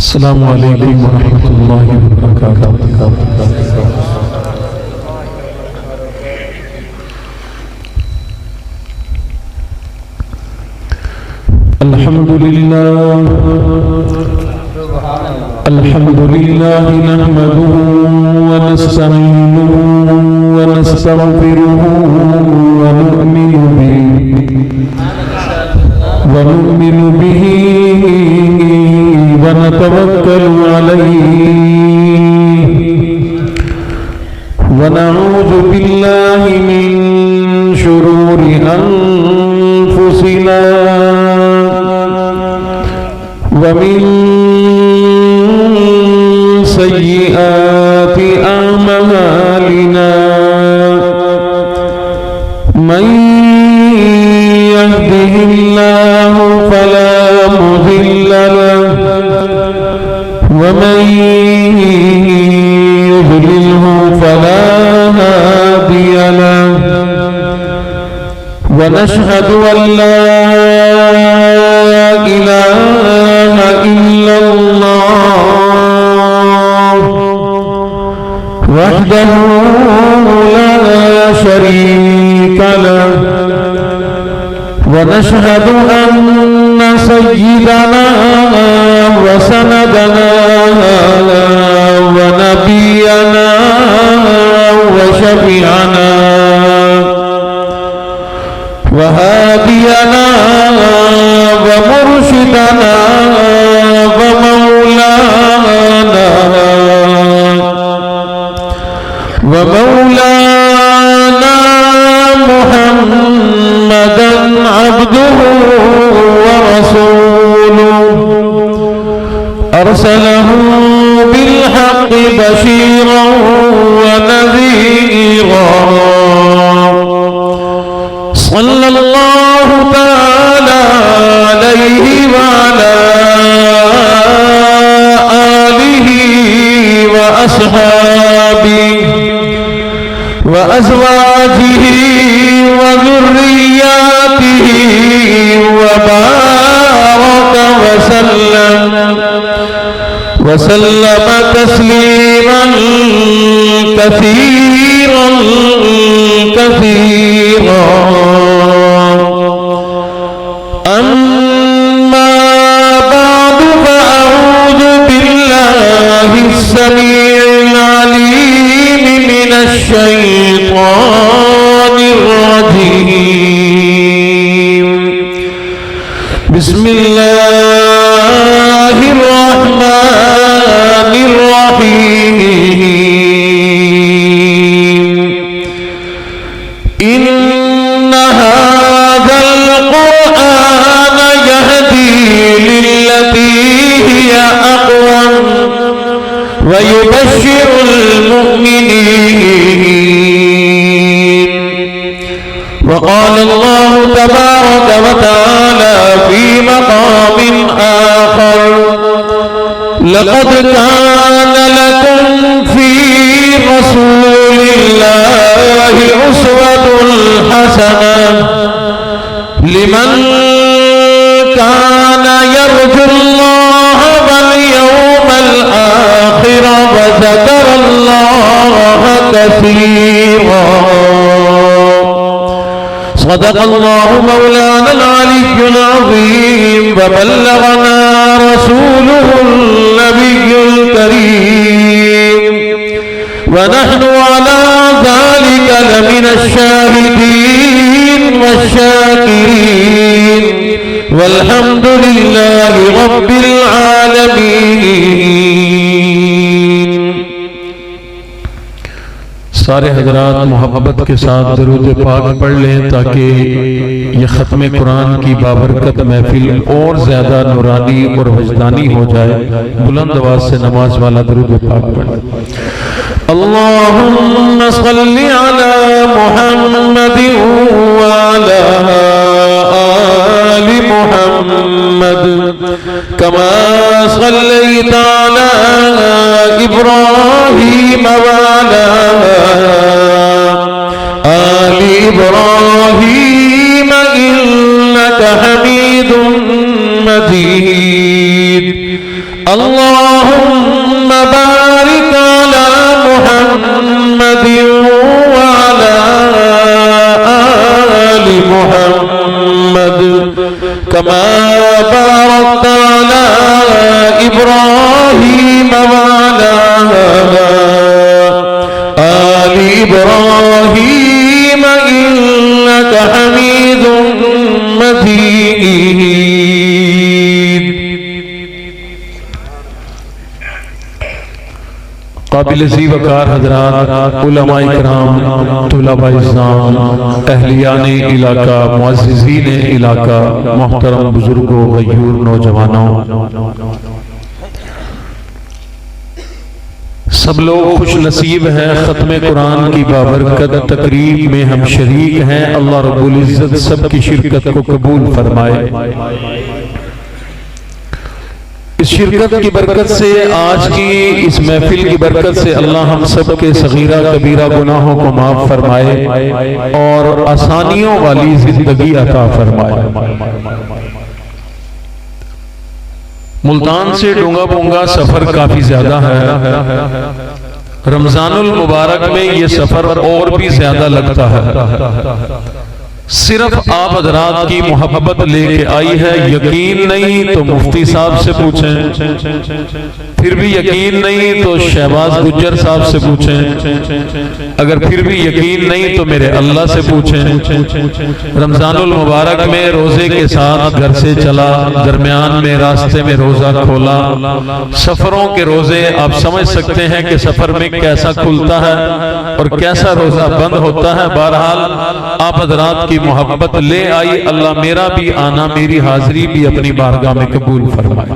अस्सलामु अलैकुम वरहमतुल्लाहि वबरकातुहू। अल्हम्दुलिल्लाह नहमदुहु व नस्तईनुहु व नस्तगफिरुहु व नु'मिनु बिही व नतवक्कलु अलैहि व नऊज़ु बिल्लाहि मिन शुरूरि अनफुसिना व मिन सय्यिआति अअमालिना मन यहदिहिल्लाहु फला मुदिल्ल लहु व मन युद्लिल्हु फला हादिय लहु व नशहदु अन ला इलाहा इल्लल्लाह वहदहु ला शरीक लहु व नशहदु अन्न सय्यिदना व सनदना व नबियना व शफीअना व हादियना व मुर्शिदना व मौलाना मुहम्मदन अब्दुहु व रसूलुहु अरसलहु बिलहक़्क़ि बशीरन व नज़ीरा सल्लल्लाहु तआला अलैहि व अला आलिहि व अस्हाबिहि व अज़वाजिहि व ज़ुर्रिय्यतिहि व बारक व सल्लम तस्लीमन कसीरन कसीरा। अम्मा बअदु फ़अऊज़ु बिल्लाहि अस्समीइल अलीम मिनश शैतानिर रजीम। बिस्मिल्लाहिर रहमानिर रहीम। इन्ना हाज़ल क़ुरआन यहदी लिल्लती हिया अक़वम व युबश्शिरुल मुमिनीन। वक़ाल अल्लाहु तबारक व तआला फ़ी मक़ाम आख़र लक़द कान लकुम फ़ी रसूलिल्लाहि उस्वतुन हसनह लिमन कान यर्जुल्लाह वल यौमल आखिर व ज़करल्लाह कसीरा। सदक़ल्लाहु मौलाना अलिय्युल अज़ीम व बल्लगना रसूलुहुन नबियुल करीम व नहनु अला ज़ालिका लमिनश शाहिदीन वश्शाकिरीन वल्हम्दुलिल्लाहि रब्बिल आलमीन। सारे हजरात मोहब्बत के साथ दरूद पाक पढ़ लें ताकि ये ख़त्म कुरान की बाबरकत महफिल और ज़्यादा नूरानी और वजदानी हो जाए। बुलंद आवाज़ से नमाज वाला दरूद पाक पढ़ें। अल्लाहुम्मा सल्लि अला मुहम्मदिन व अला आलि मुहम्मद कमा सल्लैता अला इब्राहीम व अला आलि इब्राहीम इन्नका हमीदुम मजीद। अल्लाहुम्मा बारिक अला मुहम्मद व अला आलि मुहम्मद कमा बारकता अला इब्राहीम व अला आलि इब्राहीम इन्नका हमीदुम मजीद। काबिल-ए वक़ार हज़रात, उलमाए किराम, तुलबाए इस्लाम, अहलियाने इलाका, मुअज़्ज़िज़ीने इलाका, मोहतरम बुजुर्गों, गयूर नौजवानों, सब लोग खुश नसीब हैं। ख़त्म कुरान की बाबरकत तकरीब में हम शरीक हैं। अल्लाह रब्बुल इज़्ज़त सबकी शिरकत को कबूल फरमाए। इस शिरकत की बरकत से, आज की इस महफिल की बरकत से अल्लाह हम सब के सगीरा कबीरा गुनाहों को माफ फरमाए और आसानियों वाली जिंदगी अता फरमाए। मुल्तान से डोंगा बोंगा सफर काफी ज्यादा है। रमजानुल मुबारक में ये सफर और भी ज्यादा लगता है। सिर्फ आप हज़रात की मोहब्बत लेके आई है। यकीन नहीं तो मुफ्ती साहब से पूछें, फिर भी यकीन नहीं तो शहबाज गुज्जर साहब से पूछें, अगर फिर भी यकीन नहीं तो मेरे अल्लाह से पूछें। रमजानुल मुबारक में रोजे के साथ घर से चला, दरमियान में रास्ते में रोजा खोला। सफरों के रोजे आप समझ सकते हैं कि सफर में कैसा खुलता है और कैसा रोजा बंद होता है। बहरहाल आप हज़रात की मोहब्बत ले आई। अल्लाह मेरा भी आना, मेरी हाजिरी भी अपनी बारगाह में कबूल फरमाए।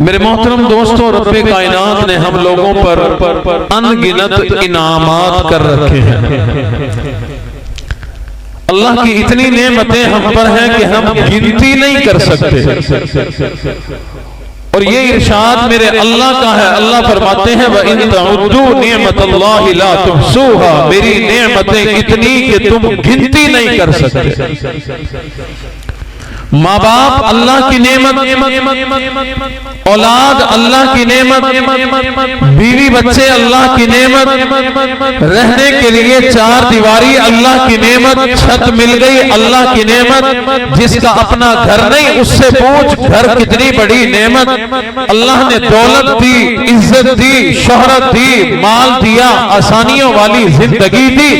मेरे मोहतरम दोस्तों, रब्बे कायनात ने हम लोगों पर अनगिनत इनामात कर रखे हैं। अल्लाह की इतनी नेमतें हम पर हैं कि हम गिनती नहीं कर सकते। और ये इरशाद मेरे अल्लाह का है। अल्लाह फरमाते हैं व इन तउद्दू निअमतल्लाहि ला तुहसूहा, मेरी नेमतें इतनी कि तुम गिनती नहीं कर सकते। माँ बाप अल्लाह की नेमत, औलाद अल्लाह की नेमत, बीवी बच्चे अल्लाह की नेमत, रहने के लिए चार दीवारी अल्लाह की नेमत, छत मिल गई अल्लाह की नेमत। जिसका अपना घर नहीं उससे पूछ घर कितनी बड़ी नेमत। अल्लाह ने दौलत दी, इज्जत दी, शोहरत दी, माल दिया, आसानियों वाली जिंदगी दी।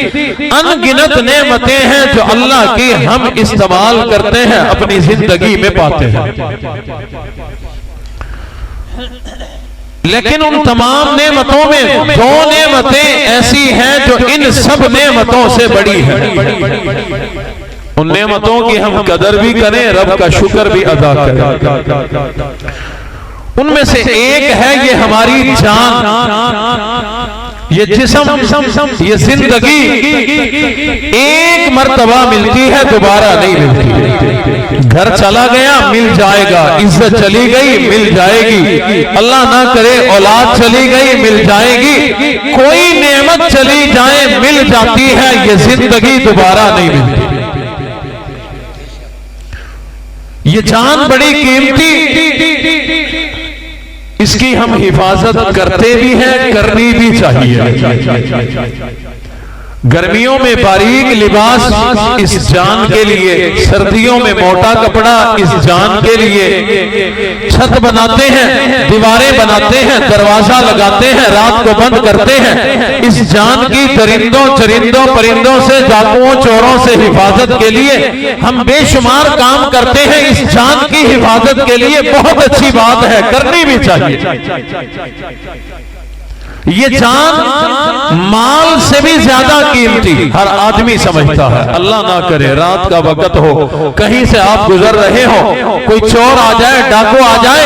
अनगिनत नेमतें हैं जो अल्लाह की हम इस्तेमाल करते हैं, अपनी जिंदगी में पाते हैं। लेकिन उन तमाम नेमतों में दो नेमतें ऐसी हैं जो इन सब नेमतों से बड़ी हैं। उन नेमतों की हम कदर भी करें, रब का शुक्र भी अदा करें। उनमें से एक है ये हमारी जान, ये जिस्म, ये जिंदगी एक मर्तबा मिलती है, दोबारा नहीं मिलती। घर चला गया मिल जाएगा, इज्जत चली गई मिल जाएगी, अल्लाह ना करे औलाद चली गई मिल जाएगी, कोई नेमत चली जाए मिल जाती है, ये जिंदगी दोबारा नहीं मिलती। ये जान बड़ी कीमती, इसकी हम हिफाजत करते भी हैं, करनी भी चाहिए। गर्मियों में बारीक लिबास इस जान के लिए, सर्दियों में मोटा कपड़ा इस जान के लिए। छत बनाते हैं, दीवारें बनाते हैं, दरवाजा लगाते हैं, रात को बंद करते हैं, इस जान की दरिंदों चरिंदों परिंदों से, डाकुओं चोरों से हिफाजत के लिए हम बेशुमार काम करते हैं। इस जान की हिफाजत के लिए बहुत अच्छी बात है, करनी भी चाहिए। ये जान माल से भी ज्यादा कीमती हर आदमी समझता है। अल्लाह ना करे रात का वक्त हो, कहीं से आप गुजर रहे हो, कोई चोर आ जाए, डाकू आ जाए,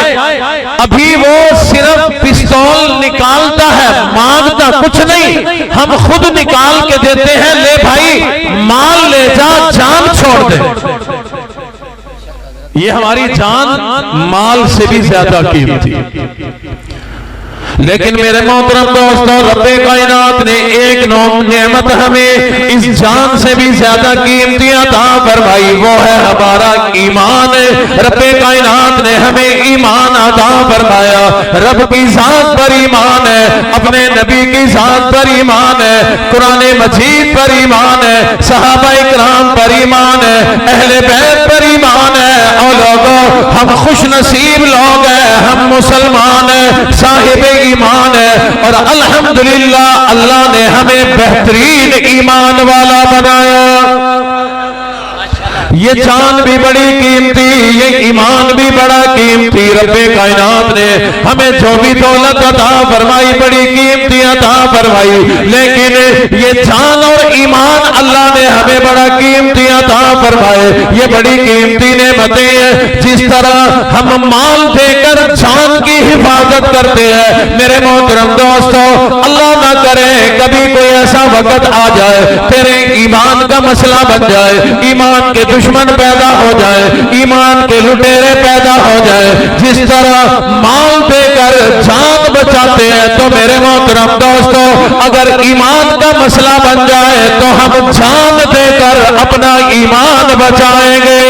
अभी वो सिर्फ पिस्तौल निकालता है, मांगता कुछ नहीं, हम खुद निकाल के देते हैं, ले भाई माल ले जा, जान छोड़ दे। ये हमारी जान माल से भी ज्यादा कीमती। लेकिन मेरे मोहतरम दोस्तों, रब्बे कायनात ने एक नेमत हमें इस जान से भी ज्यादा कीमती अता फरमाई, वो है हमारा ईमान। रब्बे कायनात ने हमें ईमान अता फरमाया। रब की जात पर ईमान है, अपने नबी की जात पर ईमान है, कुरान मजीद पर ईमान है, सहाबा इकराम पर ईमान है, अहले बैत पर ईमान है। और लोगों, हम खुश नसीब लोग हैं, हम मुसलमान हैं, साहिब ईमान है। और अल्हम्दुलिल्लाह अल्लाह ने हमें बेहतरीन ईमान वाला बनाया। ये जान भी बड़ी कीमती, ये ईमान भी बड़ा कीमती। रब्बे कायनात ने हमें जो भी दौलत अता फरमाई, बड़ी कीमती अता फरमाई, लेकिन ये जान और ईमान अल्लाह ने हमें बड़ा कीमती अता फरमाए। ये बड़ी कीमती नेमतें हैं। जिस तरह हम माल देकर जान की हिफाजत करते हैं, मेरे मोहतरम दोस्तों, अल्लाह ना करे कभी कोई ऐसा वक्त आ जाए तेरे ईमान का मसला बन जाए, ईमान के दुश्मन पैदा हो जाए, ईमान के लुटेरे पैदा हो जाए। जिस तरह माल देकर जान बचाते हैं, तो मेरे मोहतरम दोस्तों, अगर ईमान का मसला बन जाए तो हम जान देकर अपना ईमान बचाएंगे।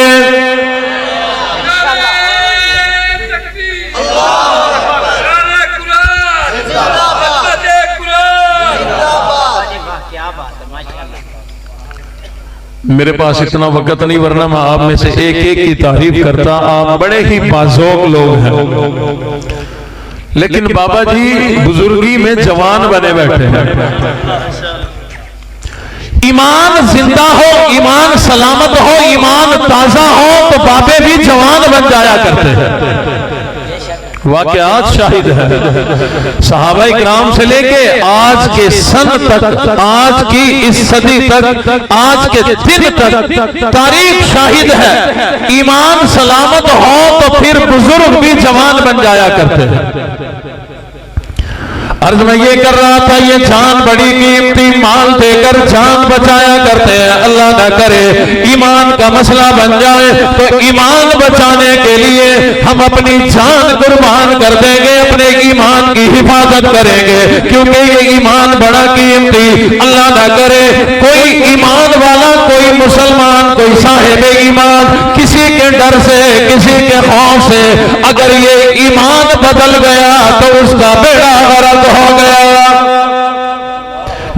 मेरे पास इतना वक्त नहीं, वरना मैं आप में से एक एक की तारीफ करता। आप बड़े ही बाज़ौक़ लोग हैं, लेकिन बाबा जी बुजुर्गी में जवान बने बैठे हैं। ईमान जिंदा हो, ईमान सलामत हो, ईमान ताजा हो, तो बाबे भी जवान बन जाया करते हैं। वाकयात शाहिद है। सहाबा इकराम से लेके आज के सन तक, आज की इस सदी तक, आज के दिन तक तारीख शाहिद है। ईमान सलामत हो तो फिर बुजुर्ग भी जवान बन जाया करते हैं। अर्ज में ये कर रहा था, ये जान बड़ी कीमती, माल देकर जान बचाया करते हैं। अल्लाह ना करे ईमान का मसला बन जाए तो ईमान बचाने के लिए हम अपनी जान कुर्बान कर देंगे, अपने ईमान की हिफाजत करेंगे, क्योंकि ये ईमान बड़ा कीमती। अल्लाह ना करे कोई ईमान वाला, कोई मुसलमान, कोई साहिब ईमान किसी के डर से, किसी के खौफ से अगर ये ईमान बदल गया तो उसका बेड़ा गर्क हो गया।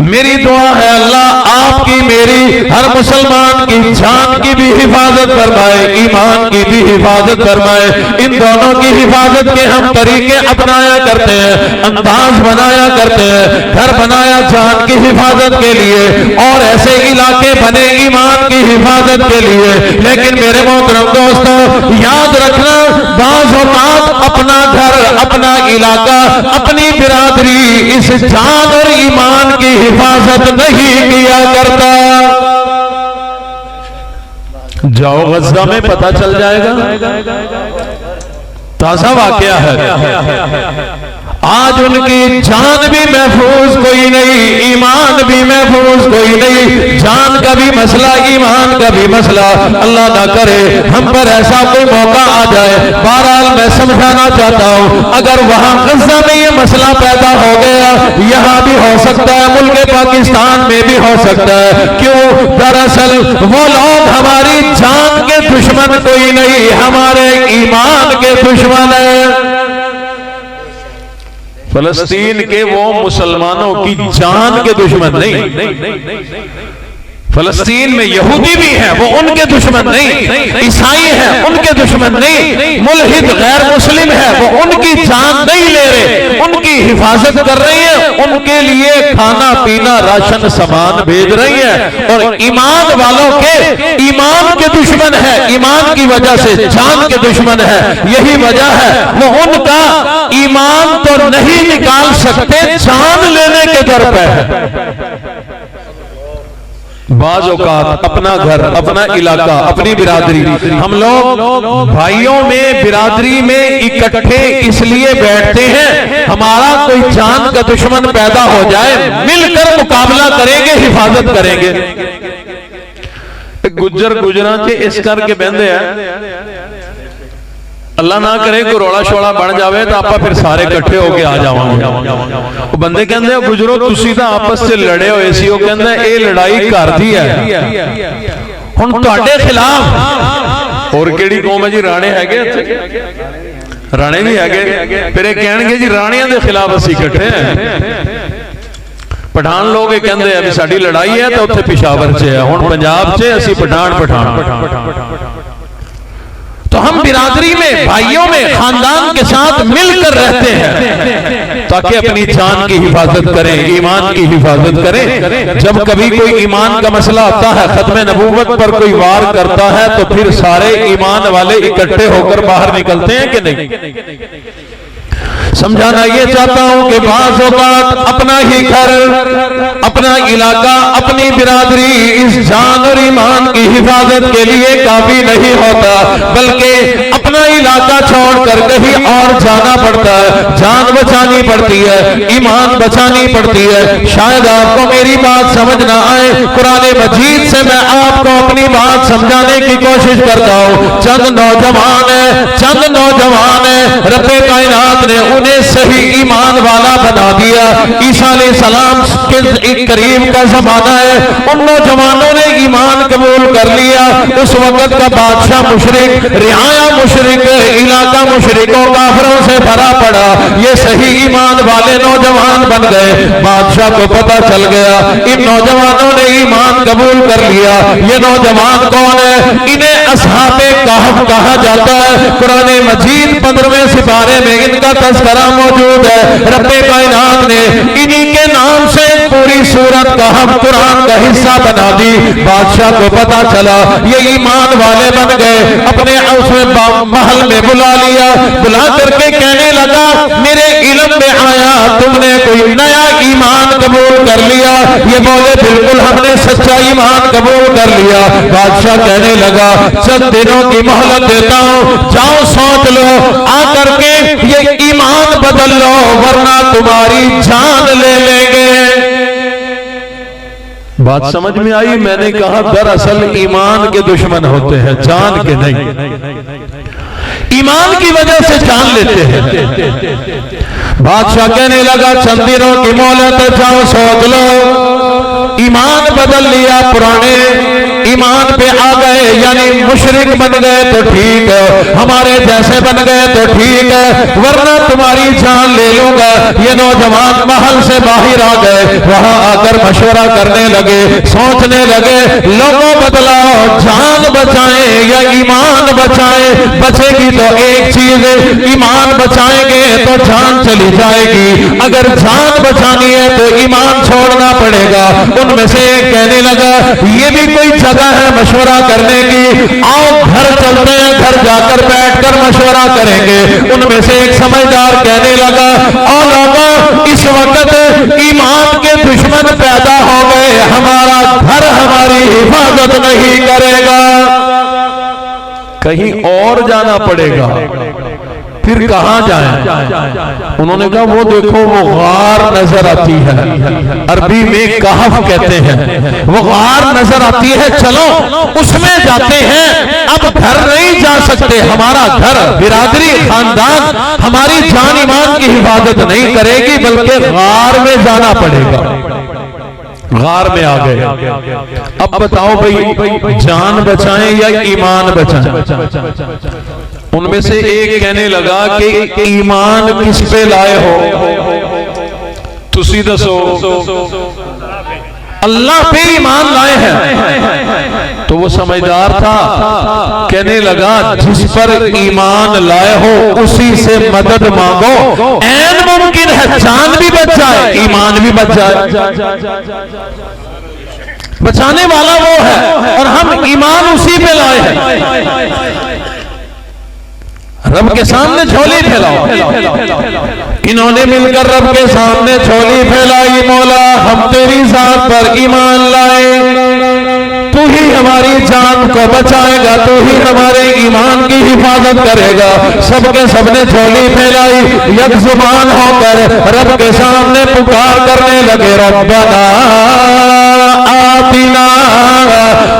मेरी दुआ है अल्लाह आपकी, मेरी, हर मुसलमान की जान की भी हिफाजत फरमाए, ईमान की भी हिफाजत फरमाए। इन दोनों की हिफाजत के हम तरीके अपनाया करते हैं, अंदाज बनाया करते हैं। घर बनाया जान की हिफाजत के लिए और ऐसे इलाके बने ईमान की हिफाजत के लिए। लेकिन मेरे मोहतरम दोस्तों, याद रखना, बाज़ औक़ात अपना घर, अपना इलाका, अपनी बिरादरी इस जान और ईमान की हिफाजत नहीं किया करता। जाओ गज़ा में पता चल जाएगा, ताजा वाकया है। आज उनकी जान भी महफूज कोई नहीं, ईमान भी महफूज कोई नहीं। जान का भी मसला, ईमान का भी मसला। अल्लाह ना करे हम पर ऐसा कोई मौका आ जाए। बहरहाल मैं समझाना चाहता हूँ, अगर वहां गज़ा में ये मसला पैदा हो गया, यहाँ भी हो सकता है, मुल्क पाकिस्तान में भी हो सकता है। क्यों? दरअसल वो लोग हमारी जान के दुश्मन कोई नहीं, हमारे ईमान के दुश्मन है। फलस्तीन के वो मुसलमानों की जान के दुश्मन नहीं। फलस्तीन में यहूदी भी हैं, वो उनके दुश्मन नहीं। ईसाई हैं, उनके दुश्मन नहीं। मुल्हिद गैर मुस्लिम है, वो उनकी जान नहीं ले रहे, उनकी हिफाजत कर रही है, उनके लिए खाना पीना राशन सामान भेज रही है। और ईमान वालों के ईमान के दुश्मन है, ईमान की वजह से जान के दुश्मन है। यही वजह है वो उनका ईमान तो नहीं निकाल सकते, जान लेने के दर पे है। बाज़ औक़ात अपना घर, अपना इलाका, अपनी बिरादरी, हम लोग भाइयों में, बिरादरी में इकट्ठे इसलिए बैठते हैं, हमारा कोई जान का दुश्मन पैदा हो जाए, मिलकर मुकाबला करेंगे, हिफाजत करेंगे। गुज्जर गुजरा के इस करके बहते हैं, अल्लाह ना करे कोई रौला शौला बन जाए तो आप फिर सारे इकट्ठे होके आ जावांगे। बंदे कहते गुजरो तुसी तां आपस च लड़े हुए सी, वो कहंदा ये लड़ाई घर दी है, हुण तुहाडे खिलाफ और केड़ी कौम है जी, राणे हैगे राणे भी हैगे, फिर ये कहणगे जी राणियां दे खिलाफ असीं इकट्ठे हैं। पठान लोग ये कहते हैं भी साडी लड़ाई है तो उत्थे पिशावर च है, हुण पंजाब च असीं पठान। तो हम बिरादरी में, भाइयों में, खानदान के साथ मिलकर रहते हैं ताकि अपनी जान की हिफाजत करें, ईमान की हिफाजत करें। जब कभी कोई ईमान का मसला आता है, खत्म नबूवत पर कोई वार करता है, तो फिर सारे ईमान वाले इकट्ठे होकर बाहर निकलते हैं कि नहीं। समझाना ये चाहता हूं कि बाज़ औक़ात अपना ही घर, अपना इलाका, अपनी बिरादरी इस जान और ईमान की हिफाजत के लिए काफी नहीं होता, बल्कि अपना इलाका छोड़कर कहीं और जाना पड़ता है, जान बचानी पड़ती है, ईमान बचानी पड़ती है। शायद आपको मेरी बात समझ ना आए, कुरान मजीद से मैं आपको अपनी बात समझाने की कोशिश करता हूं। चंद नौजवान है, रब्बे कायनात ने उन्हें सही ईमान वाला बना दिया। ईसा अलैहिस्सलाम के करीब का जमाना है, उन नौजवानों ने ईमान कबूल कर लिया। उस वक्त का बादशाह मुशरिक, रियाया मुशरिक, इलाका मुशरिकों काफिरों से भरा पड़ा। ये सही ईमान वाले नौजवान बन गए। बादशाह को पता चल गया इन नौजवानों ने ईमान कबूल कर लिया। ये नौजवान कौन है? इन्हें असहाबे कहफ कहा जाता है। कुरान मजीद 15वें सिपारे में इनका तज़किरा मौजूद है। रब्बे कायनात ने इन्हीं के नाम से पूरी सूरत कहफ कुरान का हिस्सा बना दी। बादशाह को पता चला ये ईमान वाले बन गए। अपने उसमें महल में बुला लिया, बुला करके कहने लगा मेरे इल्म में आया तुमने कोई नया ईमान कबूल कर लिया। ये बोले बिल्कुल हमने सच्चा ईमान कबूल कर लिया। बादशाह कहने लगा चंद दिनों की मोहलत देता हूं, जाओ सोच लो, आकर के ये ईमान बदल लो वरना तुम्हारी जान ले लेंगे। बात समझ में आई? मैंने कहा दरअसल ईमान के दुश्मन होते हैं, जान के नहीं। ईमान की वजह से जान लेते हैं। बादशाह कहने लगा चंद दिनों की मोहलत, जाओ सोच लो। ईमान बदल लिया, पुराने ईमान पे आ गए, यानी मुशरिक बन गए तो ठीक है, हमारे जैसे बन गए तो ठीक है, वरना तुम्हारी जान ले लूंगा। ये नौजवान महल से बाहर आ गए, वहां आकर मशवरा करने लगे, सोचने लगे लोगों बदलाओ, जान बचाएं या ईमान बचाएं। बचेगी तो एक चीज, ईमान बचाएंगे तो जान चली जाएगी। अगर जान बचानी है तो ईमान छोड़ना पड़ेगा। उनमें से एक कहने लगा ये भी कोई जगह है मशवरा करने की, आओ घर चलते हैं, घर जाकर बैठकर मशवरा करेंगे। उनमें से एक समझदार कहने लगा और लोगों इस वक्त ईमान के दुश्मन पैदा हो गए, हमारा घर हमारी हिफाजत नहीं करेगा, कहीं और जाना पड़ेगा। फिर कहां जाएं? उन्होंने कहा वो देखो वो गार नजर आती है, अरबी में कहफ कहते हैं, वो गार नजर आती है, चलो उसमें जाते हैं। अब घर नहीं जा सकते, हमारा घर, बिरादरी, खानदान हमारी जान ईमान की हिफाजत नहीं करेगी, बल्कि गार में जाना पड़ेगा। गार में आ गए। अब बताओ भाई जान बचाएं या ईमान बचाएं? उनमें से एक कहने लगा कि ईमान किस पे लाए हो? तुसी दसो। अल्लाह पे ईमान लाए हैं। तो वो समझदार था, कहने लगा जिस पर ईमान लाए हो उसी से मदद मांगो, ऐन मुमकिन है जान भी बच जाए, ईमान भी बच जाए। बचाने वाला वो है और हम ईमान उसी पे लाए हैं। रब के सामने झोली फैलाओ। इन्होंने मिलकर रब के सामने झोली फैलाई, मौला हम तेरी जात पर ईमान लाए, तू ही हमारी जान को बचाएगा, तू ही हमारे ईमान की हिफाजत करेगा। सबके सबने झोली फैलाई, एक जुबान होकर रब के सामने पुकार करने लगे, रब्बना आतिना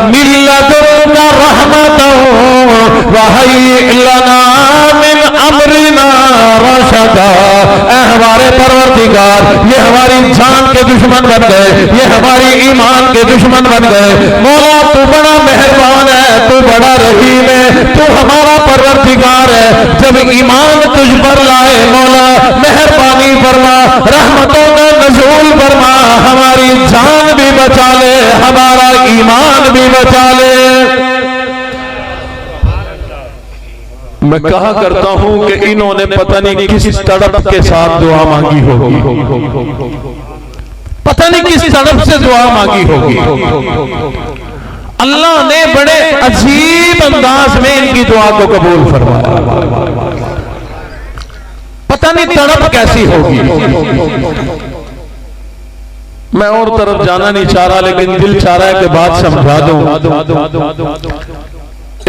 मिन लदुन्का रहमतन व हय्यि लना मिन हमारे परवरदिगार ये हमारी जान के दुश्मन बन गए, ये हमारी ईमान के दुश्मन बन गए। मौला तू बड़ा मेहरबान है, तू बड़ा रहीम है, तू हमारा परवरदिगार है। जब ईमान तुझ पर लाए मौला मेहरबानी फरमा, रहमतों का नज़ूल फरमा, हमारी जान भी बचा ले, हमारा ईमान भी बचा ले। मैं कहा करता हूं कि इन्होंने पता नहीं किस तड़प के साथ दुआ मांगी होगी, पता नहीं किस तड़प से दुआ मांगी होगी। अल्लाह ने बड़े अजीब अंदाज में इनकी दुआ को कबूल फरमाया। पता नहीं तड़प कैसी होगी। मैं और तरफ जाना नहीं चाह रहा, लेकिन दिल चाह रहा है कि बात समझा दूं।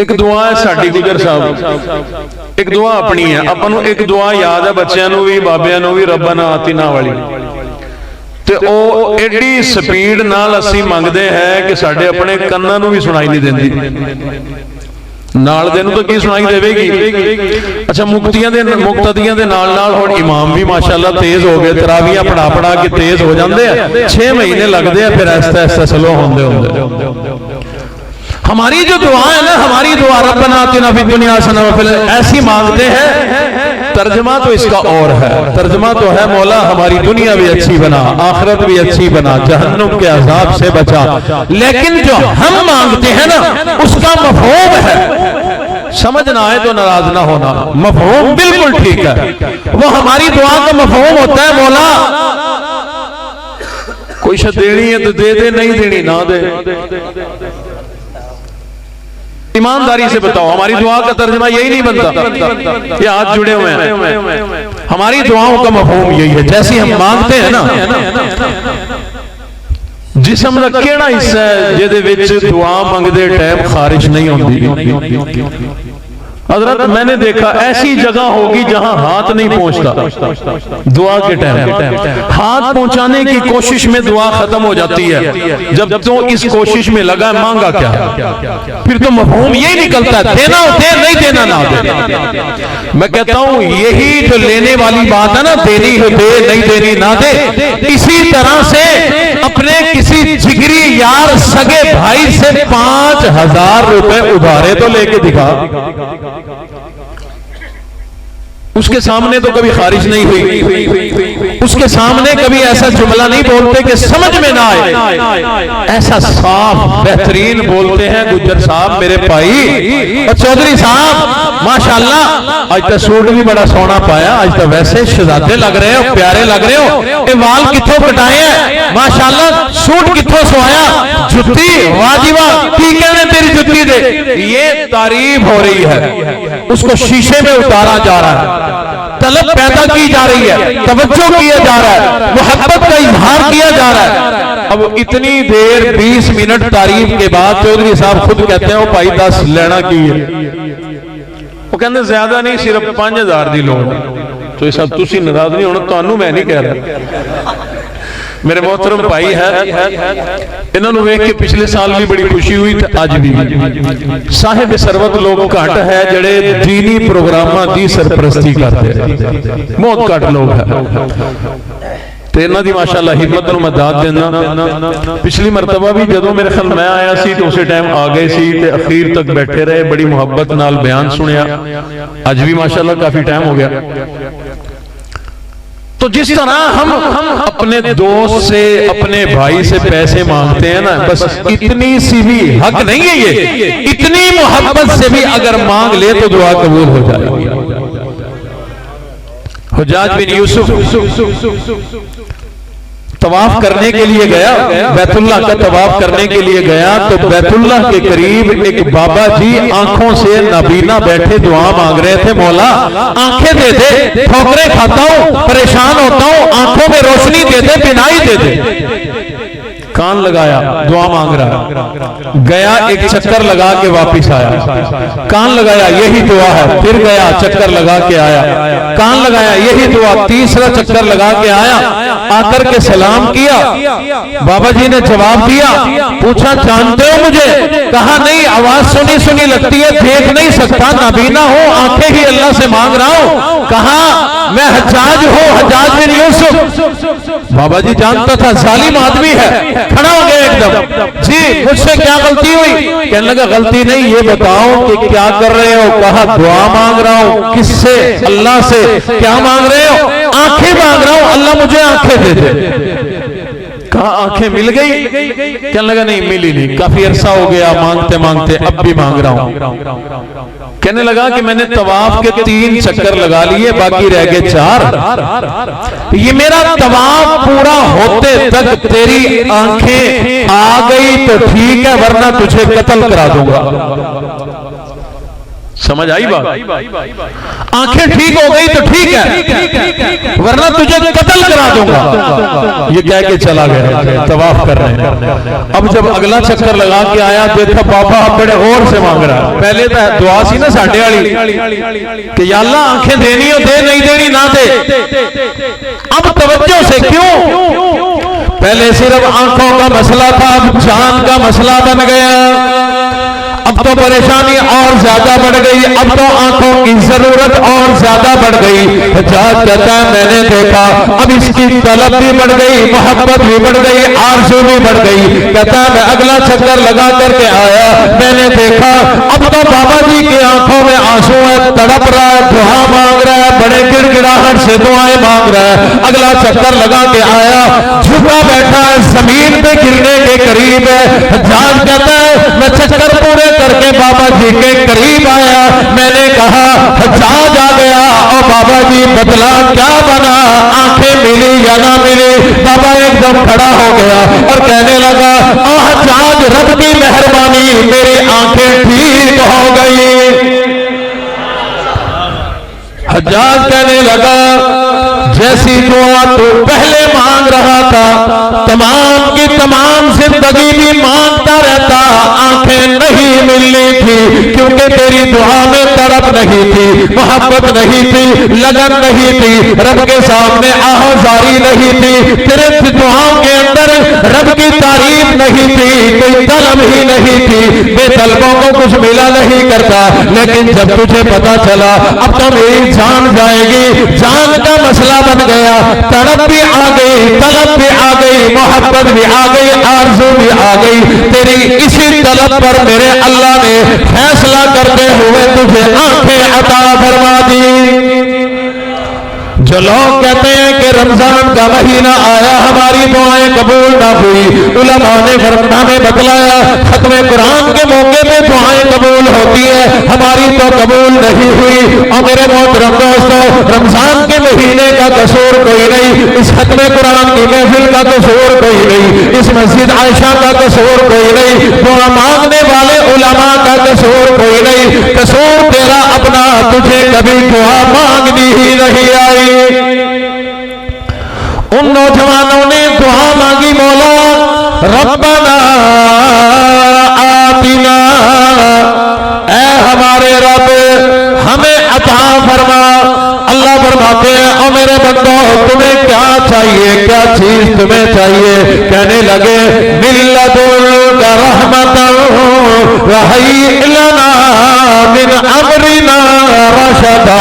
एक दुआ है साडी गुजर साहब, एक दुआ अपनी है, अपन एक दुआ याद है बच्चों को भी बाबियां को भी, रब्बना आतिना वाली। ते ओ एडी स्पीड नाल असी मंगते हैं कि साडे अपने कन्नां नूं भी सुनाई नहीं देंदी, नाल दे नूं तो की सुनाई देवेगी। अच्छा मुक्तियां दे मुक्तदियां दे नाल नाल हुण इमाम भी माशाअल्लाह तेज हो गए, तरावियां पढ़ा पढ़ा के तेज हो जाते हैं। 6 महीने लगते हैं, फिर ऐसा ऐसा स्लो होंदे होंदे। हमारी जो दुआ है ना, हमारी दुआ रब्बना आतिना फिद दुनिया हसना व फिल ऐसी मांगते हैं। तर्जमा तो इसका और है, तर्जमा तो है मौला हमारी दुनिया भी अच्छी बना, आखिरत भी अच्छी बना, जहन्नुम के अजाब से बचा। लेकिन जो हम मांगते हैं ना उसका मफहूम है, समझ ना आए तो नाराज ना होना, मफहूम बिल्कुल ठीक है। वो हमारी दुआ का मफहूम होता है मौला कोई शय देनी है तो दे दे, नहीं देनी ना दे। ईमानदारी से बताओ, हमारी दुआ का तर्जुमा यही नहीं बनता? ये हाथ जुड़े हुए हैं। हमारी दुआओं का मफहूम यही है, जैसी हम मांगते हैं ना, जिसम का केड़ा हिस्सा है जिहदे विच दुआ मंगदे टाइम खारिश नहीं होती। हजरत मैंने देखा ऐसी जगह होगी जहां हाथ नहीं पहुंचता दुआ के टाइम, हाथ पहुंचाने की कोशिश में दुआ खत्म हो जाती है। जब तो इस कोशिश में लगा मांगा क्या, फिर तो मफहूम यही निकलता है देना हो दे, नहीं देना ना दे। मैं कहता हूं यही जो लेने वाली बात है ना, देनी हो दे, नहीं देनी ना दे, इसी तरह से अपने किसी जिगरी यार सगे भाई से 5000 रुपए उधारे तो लेके दिखा, उसके सामने तो कभी खारिज नहीं हुई, उसके सामने कभी ऐसा जुमला नहीं बोलते कि समझ में ना आए, ऐसा साफ बेहतरीन बोलते हैं गुज्जर साहब मेरे भाई और चौधरी साहब माशाल्लाह। आज तो सूट भी बड़ा सोना पाया, आज तो वैसे शहजादे लग रहे हो, प्यारे लग रहे हो। ये वाल कित्थों कटाए हैं माशाल्लाह, सूट कित्थों सोया, जुत्ती वाजिबा की कहने तेरी जुत्ती दे। ये तारीफ हो रही है, उसको शीशे में उतारा जा रहा है, तलब पैदा की जा रही है, तवज्जो किया जा रहा है, मोहब्बत का इजहार किया जा रहा है। अब इतनी देर 20 मिनट तारीफ के बाद चौधरी साहब खुद कहते हैं भाई 10 लेना की है, वो कहते ज्यादा नहीं सिर्फ 5000 की लोड़। तो ये सब तुसी नाराज नहीं होना, तुहानू मैं नहीं कह रहा। मेरे मोहतरम भाई है, इन्होंने वेख के पिछले साल भी बड़ी खुशी हुई, अज भी साहिब सरवत लोग घट है जड़े दीनी प्रोग्रामां दी सरपरस्ती करते हैं, बहुत घट लोग है। तो इन्हां दी माशाअल्लाह हिम्मत नूं मैं दाद देना। पिछली मरतबा भी जदों मेरे ख्याल मैं आया सी तो उसी टाइम आ गए सी ते अखीर तक बैठे रहे, बड़ी मुहब्बत नाल बयान सुनिया। अज भी माशाअल्लाह काफी टाइम हो गया। तो जिस तरह हम अपने दोस्त से अपने भाई से पैसे मांगते हैं ना, बस इतनी सी भी हक नहीं है ये, इतनी मोहब्बत से भी अगर मांग ले तो दुआ कबूल हो जाएगी। हुज्जाज बिन यूसुफ तवाफ करने के लिए गया, बैतुल्लाह का तवाफ करने के लिए गया, तो बैतुल्लाह के करीब एक बाबा जी आंखों से नाबीना बैठे दुआ मांग रहे थे, मौला आंखें दे दे, ठोकरें खाता हूं, परेशान होता हूं, आंखों में रोशनी दे दे, बिनाई दे दे। कान लगाया, दुआ मांग रहा, गया एक चक्कर लगा के वापिस आया, कान लगाया यही दुआ है, फिर गया चक्कर लगा के आया, कान लगाया यही दुआ, तीसरा चक्कर लगा के आया, आकर के सलाम किया। बाबा जी ने जवाब दिया, पूछा जानते हो मुझे? कहा नहीं, आवाज सुनी सुनी लगती है, देख नहीं सकता, नाबीना हो, आंखें ही अल्लाह से मांग रहा हूं। कहा मैं हज्जाज हूँ, हज्जाज बिन यूसुफ। बाबा जी जानता था जालिम आदमी है, खड़ा हो गया एकदम, जी मुझसे क्या गलती हुई? कहने लगा गलती नहीं, ये बताओ कि क्या कर रहे हो? कहा दुआ मांग रहा हूँ। किससे? अल्लाह से। क्या मांग रहे हो? आंखें मांग रहा हूँ, अल्लाह मुझे आंखें दे दे। कहा आंखें मिल गई? कहने लगा नहीं मिली नहीं, काफी अरसा हो गया मांगते मांगते, अब भी मांग रहा हूं। कहने लगा कि मैंने तवाफ के 3 चक्कर लगा लिए, बाकी रह गए 4। ये मेरा तवाफ पूरा होते तक तेरी आंखें आ गई तो ठीक है, वरना तुझे कत्ल करा दूंगा। समझ आई बात? आंखें ठीक हो गई तो ठीक है, वरना तुझे कत्ल करा दूंगा। ये कह के चला गया, तवाफ कर रहे हैं। अब जब अगला चक्कर लगा के आया, देखा बाबा बड़े और से मांग रहा है। पहले तो दुआ सी ना साढ़े वाली कि या अल्लाह आंखें देनी हो दे, नहीं देनी ना दे। अब तवज्जो से क्यों? पहले सिर्फ आंखों का मसला था, अब जान का मसला बन गया। अब तो परेशानी और ज्यादा बढ़ गई, अब तो आंखों की जरूरत और ज्यादा बढ़ गई। हज्जाज कहता है मैंने देखा अब इसकी तलब भी बढ़ गई, मोहब्बत भी बढ़ गई, आरज़ू भी बढ़ गई। कहता है मैं अगला चक्कर लगा करके आया, मैंने देखा अब तो बाबा जी की आंखों में आंसू है, तड़प रहा है, दुआ मांग रहा है, बड़े गिड़गिड़ाहट से दुआएं मांग रहा है। अगला चक्कर लगा के आया, झुका बैठा है, जमीन पे गिरने के करीब है। हज्जाज कहता है मैं चक्कर पूरे करके बाबा जी के करीब आया, मैंने कहा हज्जाज आ गया और बाबा जी बदला क्या बना, आंखें मिली या ना मिली? बाबा एकदम खड़ा हो गया और कहने लगा हज्जाज रब की मेहरबानी, मेरी आंखें ठीक हो गई। हज्जाज कहने लगा जैसी दुआ तू पहले मांग रहा था, तमाम की तमाम जिंदगी भी मांगता रहता, आंखें नहीं मिलनी थी, क्योंकि तेरी दुआ में तड़प नहीं थी, मोहब्बत नहीं थी, लगन नहीं थी, रब के सामने आहाजारी नहीं थी, तेरे दुआओं के अंदर रब की तारीफ नहीं थी, कोई तलब ही नहीं थी, बेतलबों को कुछ मिला नहीं करता। लेकिन जब तुझे पता चला अब तो मेरी जान जाएगी, जान का मसला बन गया, तड़प भी आ गई, तलब भी आ गई, मोहब्बत भी आ गई, आरज़ू भी आ गई। तेरी इसी तलब पर मेरे अल्लाह ने फैसला करते हुए तुझे आंखें अता फरमा दी। जो लोग कहते हैं कि रमजान का महीना आया हमारी दुआएं कबूल ना हुई, उलमा ने फरमाने बतलाया खत्म कुरान के मौके पे दुआएं कबूल होती है, हमारी तो कबूल नहीं हुई। और मेरे मोहतरम दोस्तों, रमजान के महीने का कसूर कोई नहीं, इस खत्म कुरान की महफिल का कसूर कोई नहीं, इस मस्जिद आयशा का कसूर कोई नहीं, दुआ मांगने वाले उलमा का कसूर कोई नहीं, कसूर तेरा अपना, तुझे कभी दुआ मांगनी ही नहीं आई। उन नौजवानों ने दुआ मांगी, मौला रब्बना आतिना, ऐ हमारे रब हमें अता फरमा। अल्लाह फरमाते हैं और मेरे बंदो तुम्हें क्या चाहिए, क्या चीज तुम्हें चाहिए? कहने लगे मिल्लतुका रहमतन व हय्यि लना मिन अमरिना रशदा,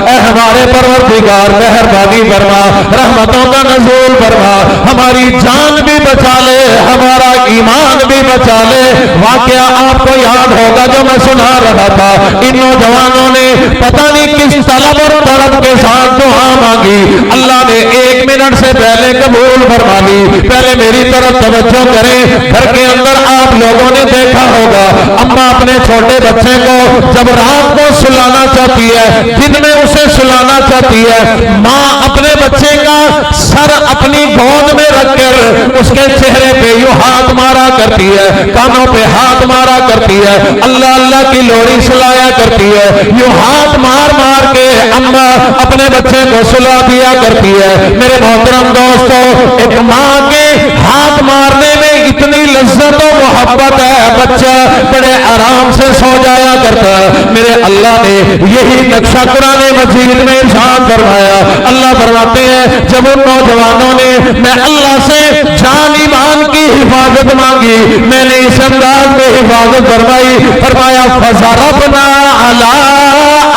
ऐ हमारे परवरदिगार मेहरबानी फरमा, रहमतों का नज़ूल फरमा, हमारी जान भी बचा ले, हमारा ईमान भी बचा ले। वाकया आपको याद होगा जो मैं सुना रहा था, इन नौजवानों ने पता नहीं किस तलब और तड़प के साथ दुआ मांगी, अल्लाह ने 1 मिनट से पहले कबूल फरमा ली। पहले मेरी तरफ तवज्जो करें, घर के अंदर आप लोगों ने देखा होगा अम्मा अपने छोटे बच्चे को जब रात को सुलाना चाहती है, दिन में उसे सुलाना चाहती है, माँ अपने बच्चे का सर अपनी गोद में रखकर उसके चेहरे पे यूं हाथ मारा करती है, कानों पे हाथ मारा करती है, अल्लाह अल्लाह की लोरी सुलाया करती है, यूं हाथ मार मार के अम्मा अपने बच्चे को सुला दिया करती है। मेरे मोहतरम दोस्तों, एक माँ के हाथ मारने में इतनी लज्जत और मोहब्बत है, बच्चा बड़े आराम से सो जाया करता है। मेरे अल्लाह ने यही नक्शा कुरान मजीद में इरशाद फरमाया। अल्लाह फरमाते हैं जब उन नौजवानों ने मैं अल्लाह से जान ईमान की हिफाजत मांगी, मैंने इस अंदाज में हिफाजत फरमाई, फरमाया फज़रबना अला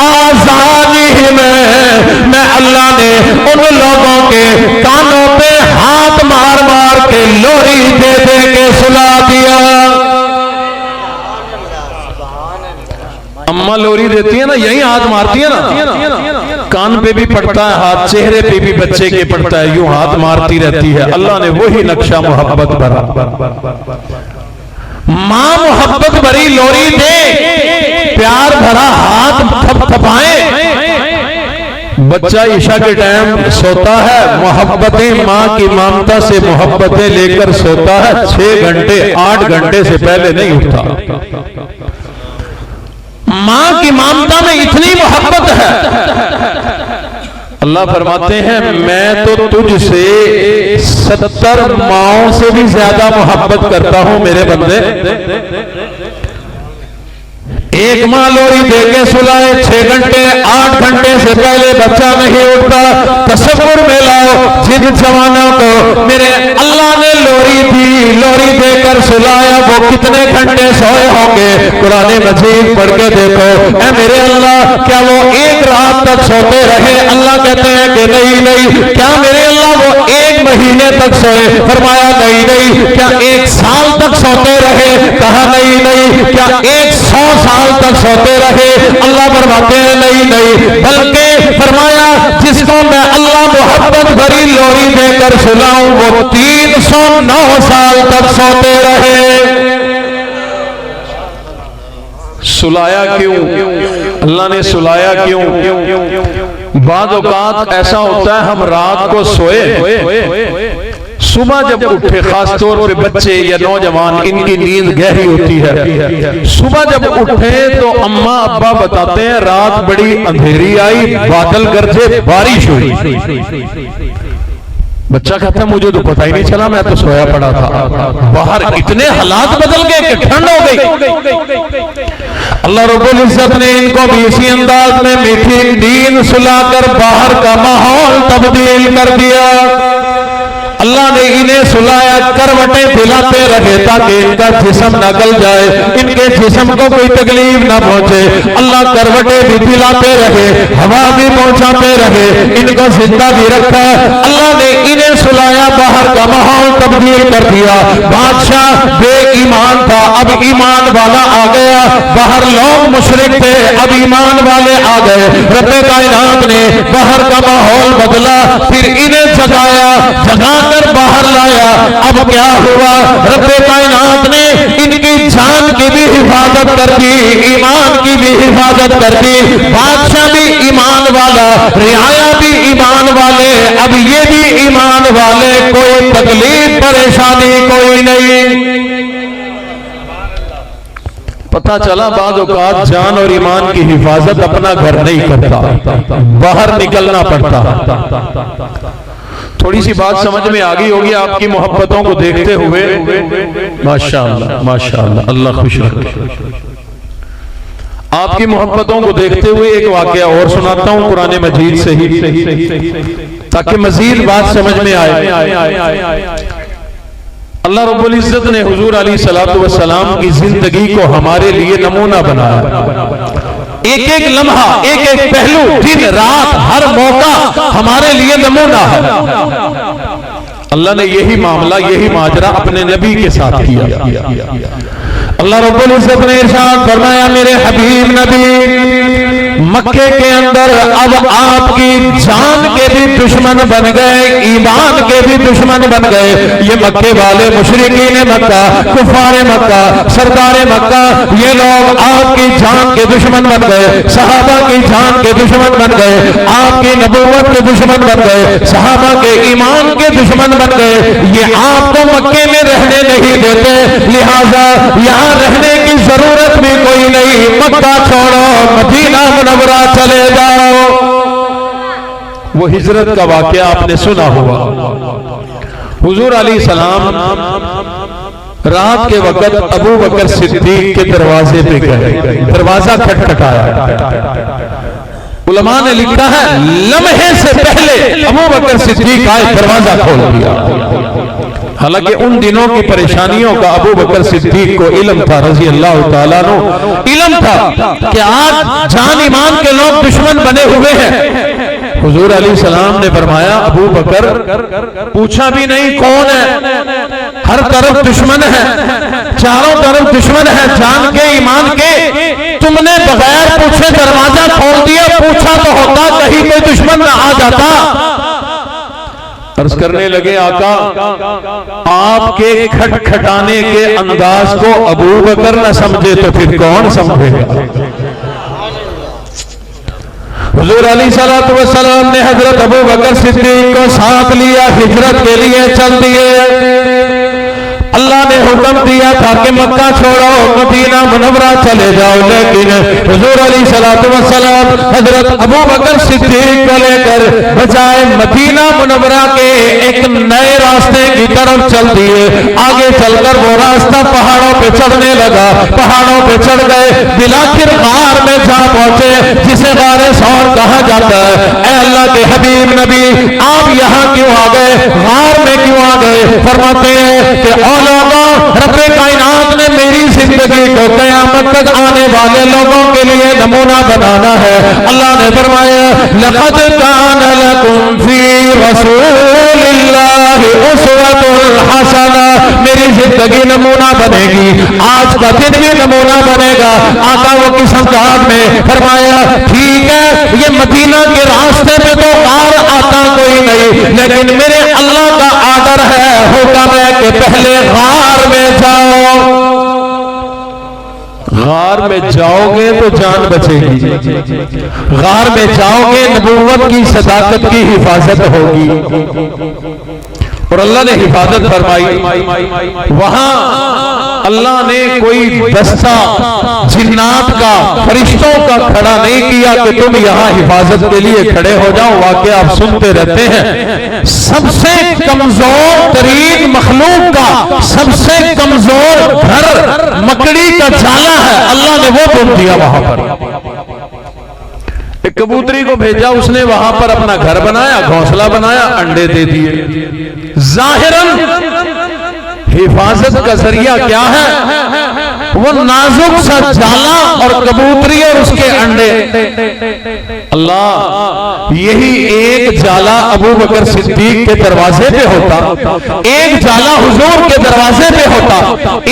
आज़ानिहिम, मैं अल्लाह ने उन लोगों के कानों पे हाथ मार मार के लोरी दे दे के सुला दिया। अम्मा लोरी देती है ना, यही हाथ मारती है ना, कान पे भी पड़ता है हाथ, चेहरे पे भी बच्चे के पड़ता है, यूं हाथ मारती रहती है। अल्लाह ने वही नक्शा मोहब्बत भरा। मां मोहब्बत भरी लोरी दे, प्यार भरा हाथ थपथपाए। बच्चा ईशा के टाइम सोता है, मोहब्बतें मां की ममता से मोहब्बतें लेकर सोता है। 6 घंटे 8 घंटे से पहले नहीं उठता। मां की ममता में इतनी मोहब्बत है। अल्लाह फरमाते हैं मैं तो तुझसे 70 माओं से भी ज्यादा मोहब्बत करता हूं मेरे बंदे। एक मां लोरी दे के सुलाए, 6 घंटे 8 घंटे से पहले बच्चा नहीं उठता। तसव्वुर में लाओ जिन जवानों को मेरे अल्लाह ने लोरी दी, लोरी देकर सुलाया, वो कितने घंटे सोए होंगे। कुरान मजीद पढ़ के देखो, ऐ मेरे अल्लाह क्या वो एक रात तक सोते रहे? अल्लाह कहते हैं कि नहीं नहीं। क्या मेरे अल्लाह वो 1 महीने तक सोए? फरमाया नहीं नहीं। क्या 1 साल तक सोते रहे? कहा नहीं नहीं। क्या 100 साल तक सोते रहे? अल्लाह फरमाते हैं नहीं नहीं। बल्कि फरमाया जिसको मैं अल्लाह मोहब्बत भरी लोरी देकर सुलाऊं वो 309 साल तक सोते रहे। सुलाया क्यों? अल्लाह ने सुलाया क्यों? बाद औकात ऐसा होता है हम रात को सोए, सुबह जब उठे, खास तौर पे बच्चे या नौजवान, इनकी नींद गहरी होती है। सुबह जब उठे तो अम्मा अब्बा बताते हैं रात बड़ी अंधेरी आई, बादल गरजे, बारिश हुई। बच्चा कहता है मुझे तो पता ही नहीं चला, मैं तो सोया पड़ा था। बाहर इतने हालात बदल गए कि ठंड हो गई। अल्लाह रब्बुल इज्जत ने इनको भी इसी अंदाज में मीठी नींद सुलाकर बाहर का माहौल तब्दील कर दिया। अल्लाह ने इन्हें सुलाया, करवटें दिलाते रहे ताकि इनका जिस्म न गल जाए, इनके जिस्म को कोई तकलीफ न पहुंचे। अल्लाह करवटें भी दिलाते रहे, हवा भी पहुंचाते रहे, इनको जिंदा भी रखा। अल्लाह ने इन्हें सुलाया, बाहर का माहौल तब्दील कर दिया। बादशाह बेईमान था, अब ईमान वाला आ गया। बाहर लोग मुशरिक थे, अब ईमान वाले आ गए। रब्बे कायनात ने बाहर का माहौल बदला, फिर इन्हें जगाया, जगा कर बाहर लाया। अब क्या हुआ? रब्बे कायनात ने इनकी जान की भी हिफाजत कर दी, ईमान की भी हिफाजत कर दी। बादशाह भी ईमान वाला, रियाया भी ईमान वाले, अब ये भी ईमान वाले, कोई तकलीफ परेशानी कोई नहीं। पता चला बाद औकात जान और ईमान की हिफाजत अपना घर नहीं करता, बाहर निकलना पड़ता। थोड़ी सी बात समझ में आ गई होगी आपकी मोहब्बतों को देखते हुए। माशाअल्लाह माशाअल्लाह, अल्लाह खुश रखे। आपकी मोहब्बतों को देखते हुए एक वाकया और सुनाता हूं कुरान मजीद से ही, ताकि मजीद बात समझ में आए। अल्लाह रब्बुल इज्जत ने हुजूर अलैहिस्सलातु वस्सलाम की जिंदगी को हमारे लिए नमूना बनाया। एक एक लम्हा, एक एक पहलू, दिन रात, हर मौका हमारे लिए नमूना है। अल्लाह ने यही मामला, यही माजरा अपने नबी के साथ किया। अल्लाह रब्बुल इज्जत ने इरशाद फरमाया, मेरे हबीब नबी मक्के के अंदर अब आपकी जान के भी दुश्मन बन गए, ईमान के भी दुश्मन बन गए। ये मक्के वाले मुशरिकीन मक्का, कुफारे मक्का, सरदारे मक्का, ये लोग आपकी जान के दुश्मन बन गए, सहाबा की जान के दुश्मन बन गए, आपकी नबूवत के दुश्मन बन गए, सहाबा के ईमान के दुश्मन बन गए। ये आपको मक्के में रहने नहीं देते, लिहाजा यहाँ रहने की जरूरत भी कोई नहीं, मक्का छोड़ो, मदीना मुनव्वरा चले जाओ। वो हिजरत का वाकया आपने सुना होगा। हुजूर अलैहिस्सलाम रात के वक्त अबू बकर सिद्दीक के दरवाजे पे गए, दरवाजा खटखटाया। उलमा ने लिखा है लम्हे से पहले अबू बकर सिद्दीक आए, दरवाजा खोल दिया। हालांकि उन दिनों की परेशानियों का अबू बकर सिद्दीक को इल्म था, रजी अल्लाह तआला अन्हु, इल्म था कि आज जान ईमान के लोग दुश्मन बने हुए हैं। हुजूर अलैहिस्सलाम ने फरमाया अबू बकर, पूछा भी नहीं कौन है, हर तरफ दुश्मन है, चारों तरफ दुश्मन है, जान के ईमान के, तुमने बगैर पूछे दरवाजा खोल दिया, पूछा तो होता कहीं कोई दुश्मन न आ जाता। अर्ज करने लगे आका, आपके खटखटाने के अंदाज को अबू बकर न समझे तो फिर कौन समझेगा। हुजूर अलैहिस्सलातु वस्सलाम ने हजरत अबू बकर सिद्दीक को साथ लिया, हिजरत के लिए चल दिए। अल्लाह ने हुक्म दिया था कि मक्का छोड़ो, मदीना मुनव्वरा चले जाओ, लेकिन हुजूर अलैहिस्सलातु वस्सलाम हजरत अबू बकर सिद्दीक को लेकर बजाय मदीना मुनव्वरा के एक नए रास्ते की तरफ चल दिए। आगे चलकर वो रास्ता पहाड़ों पे चढ़ने लगा, पहाड़ों पे चढ़ गए, बिलाखिर गार में जा पहुंचे जिसे गारे सौर कहा जाता है। ऐ अल्लाह के हबीब नबी, आप यहाँ क्यों आ गए, गार में क्यों आ गए? फरमाते हैं कि रब्बे कायनात ने मेरी जिंदगी को कयामत तक आने वाले लोगों के लिए नमूना बनाना है। अल्लाह ने फरमाया लक़द कान लकुम फी रसूलिल्लाहि उस्वतुन हसना, मेरी जिंदगी नमूना बनेगी, आज का दिन भी नमूना बनेगा। आका वो किस अंदाज में फरमाया, ठीक है ये मदीना के रास्ते में तो गार आता कोई नहीं, लेकिन मेरे अल्लाह का आर्डर है, हुक्म है कि पहले गार में जाओ। गार में जाओगे तो जान बचेगी, गार में जाओगे नबूवत की सदाकत की हिफाजत होगी। और अल्लाह ने हिफाजत फरमाई। वहां अल्लाह ने कोई दस्ता जिन्नात का, फरिश्तों का खड़ा नहीं किया कि तुम यहाँ हिफाजत के लिए खड़े हो जाओ। वाकई आप सुनते रहते हैं, सबसे कमजोर तरीन मखलूक का सबसे कमजोर घर मकड़ी का जाला है, अल्लाह ने वो बुन दिया वहां पर। एक कबूतरी को भेजा, उसने वहां पर अपना घर बनाया, घोंसला बनाया, अंडे दे दिए। जाहिरन हिफाजत का जरिया क्या है? वो नाजुक सा जाला और कबूतरी और उसके अंडे। अल्लाह, यही एक जाला अबू बकर सिद्दीक के दरवाजे पे होता, एक जाला हुजूर के दरवाजे पे होता,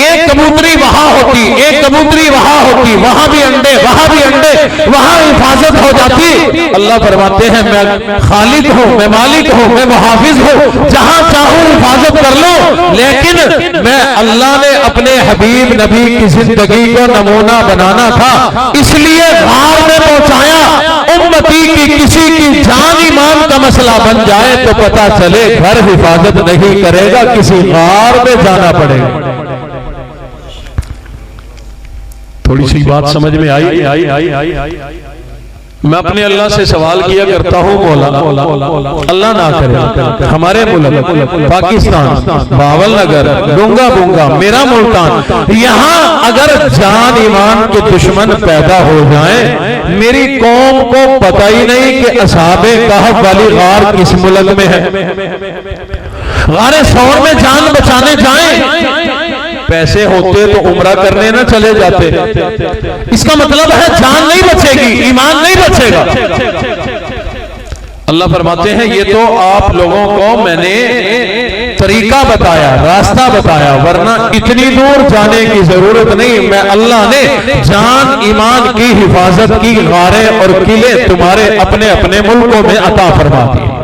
एक कबूतरी वहां होती, एक कबूतरी वहां होती, वहां भी अंडे, वहां भी अंडे, वहां हिफाजत हो जाती। अल्लाह फरमाते हैं मैं खालिक हूं, मैं मालिक हूं, मैं मुहाफिज हूं, जहां चाहूं हिफाजत कर लो। लेकिन मैं अल्लाह ने अपने हबीब नबी की जिंदगी को नमूना बनाना था, इसलिए गार में पहुंचाया। उम्मती की किसी की जान ईमान का मसला बन जाए तो पता चले घर हिफाजत नहीं करेगा, किसी गार में जाना पड़ेगा। थोड़ी सी बात समझ में आई? मैं अपने अल्लाह से सवाल किया करता हूँ, मौला अल्लाह ना करे हमारे मुल्क पाकिस्तान, बावल नगर, डूंगा बूंगा, मेरा मुल्तान, यहाँ अगर जान ईमान के दुश्मन पैदा हो जाएं, मेरी कौम को पता ही नहीं कि असहाबे कहफ वाली गार किस मुल्क में है। गारे सौर में जान बचाने जाएं, पैसे होते तो उम्रा करने ना चले जाते। इसका मतलब है जान नहीं बचेगी, ईमान नहीं बचेगा। अल्लाह फरमाते हैं ये तो आप लोगों को मैंने तरीका बताया, रास्ता बताया, वरना इतनी दूर जाने की जरूरत नहीं। मैं अल्लाह ने जान ईमान की हिफाजत की गारें और किले तुम्हारे अपने अपने मुल्कों में अता फरमा दिए।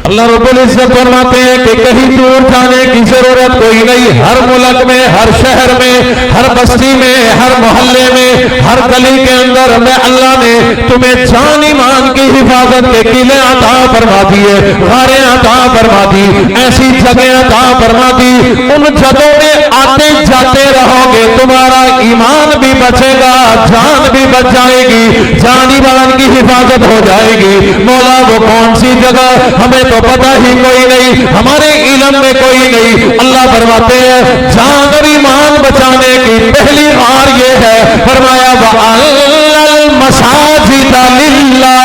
अल्लाह रब्बुल इज्जत फरमाते हैं कि कहीं दूर जाने की जरूरत कोई नहीं। हर मुल्क में, हर शहर में, हर बस्ती में, हर मोहल्ले में, हर गली के अंदर मैं अल्लाह ने तुम्हें जान ईमान की हिफाजत के किले अता फरमा दिए, गारें अता फरमा दी, ऐसी जगह अता फरमा दी। उन जगहों में आते जाते रहोगे, तुम्हारा ईमान भी बचेगा, जान भी बच जाएगी, जान ईमान की हिफाजत हो जाएगी। मौला वो कौन सी जगह हमें तो पता ही कोई नहीं, हमारे इल्म में कोई नहीं। अल्लाह फरमाते हैं जान और ईमान बचाने की पहली बार ये है, फरमाया वअल मसाजिद लिल्लाह,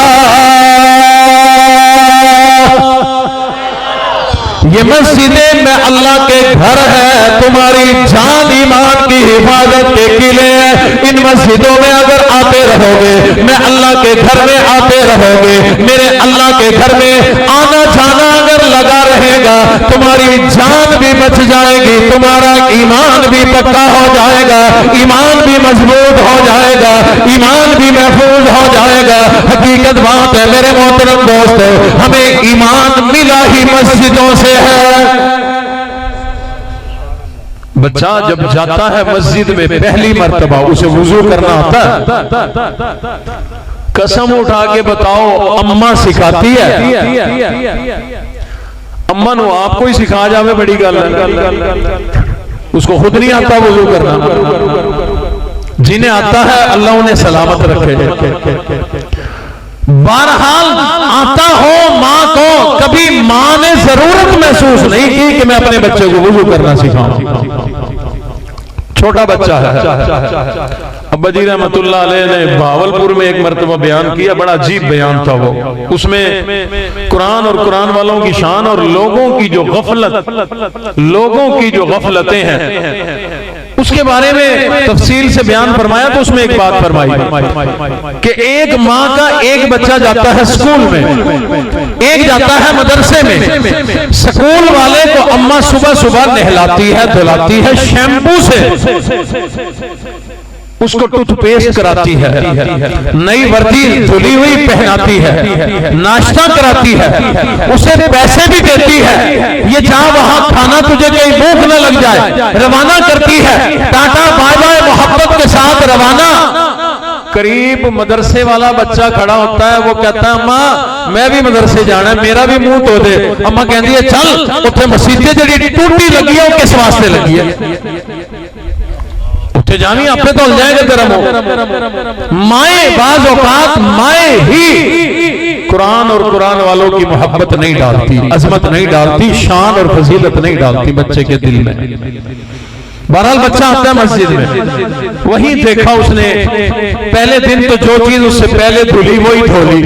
ये मस्जिदें मैं अल्लाह के घर है, तुम्हारी जान ईमान की हिफाजत के किले हैं। इन मस्जिदों में अगर आते रहोगे, मैं अल्लाह के घर में आते रहोगे, मेरे अल्लाह के घर में आना जाना अगर लगा रहेगा, तुम्हारी जान भी बच जाएगी, तुम्हारा ईमान भी पक्का हो जाएगा, ईमान भी मजबूत हो जाएगा, ईमान भी महफूज हो जाएगा। हकीकत बात है मेरे मोहतरम दोस्तों, हमें ईमान मिला ही मस्जिदों से है। बच्चा जब जाता है मस्जिद में पहली मर्तबा उसे वुजू करना आता है। कसम उठा के बताओ, अम्मा सिखाती है? अम्मा नु आपको ही सिखा जावे बड़ी गल है, उसको खुद नहीं आता वुजू करना। जिन्हें आता है अल्लाह उन्हें सलामत रखे। बहरहाल आता हो माँ को, कभी माँ ने जरूरत महसूस नहीं की कि मैं अपने बच्चे को वुजू करना सिखाऊं। छोटा बच्चा है। अब्बा जी रहमतुल्लाह अलैह ने भावलपुर में एक मर्तबा बयान किया, बड़ा अजीब बयान था वो। उसमें कुरान और कुरान वालों की शान और लोगों की जो गफलतें हैं उसके बारे में तफसील से बयान फरमाया। तो उसमें एक बात फरमाई कि एक माँ का एक बच्चा जाता है स्कूल में, एक जाता है मदरसे में। स्कूल वाले को अम्मा सुबह सुबह नहलाती है, धुलाती है शैम्पू से, उसको टूथपेस्ट कराती है, नई वर्दी धुली हुई पहनाती है, नाश्ता कराती है, उसे पैसे भी देती है, ये जहां वहां खाना तुझे कहीं भूख न लग जाए, रवाना करती है, टाटा बाय बाय मोहब्बत के साथ रवाना। करीब मदरसे वाला बच्चा खड़ा होता है, वो कहता है अम्मा मैं भी मदरसे जाना है, मेरा भी मुंह धो दे। अम्मा कहती है चल उत्थे मसीते जी टूटी लगी है, किस वास्ते लगी है, उत्थे जानी आपे तो हल जाएगा तेरा मुंह। माए बाज औकात माए ही कुरान और कुरान वालों की मोहब्बत नहीं डालती, अजमत नहीं डालती, शान और फजीलत नहीं डालती बच्चे के दिल में। बहरहाल बच्चा आता है मस्जिद में, वही देखा उसने पहले दिन तो जो चीज उससे पहले धुली वही धोली।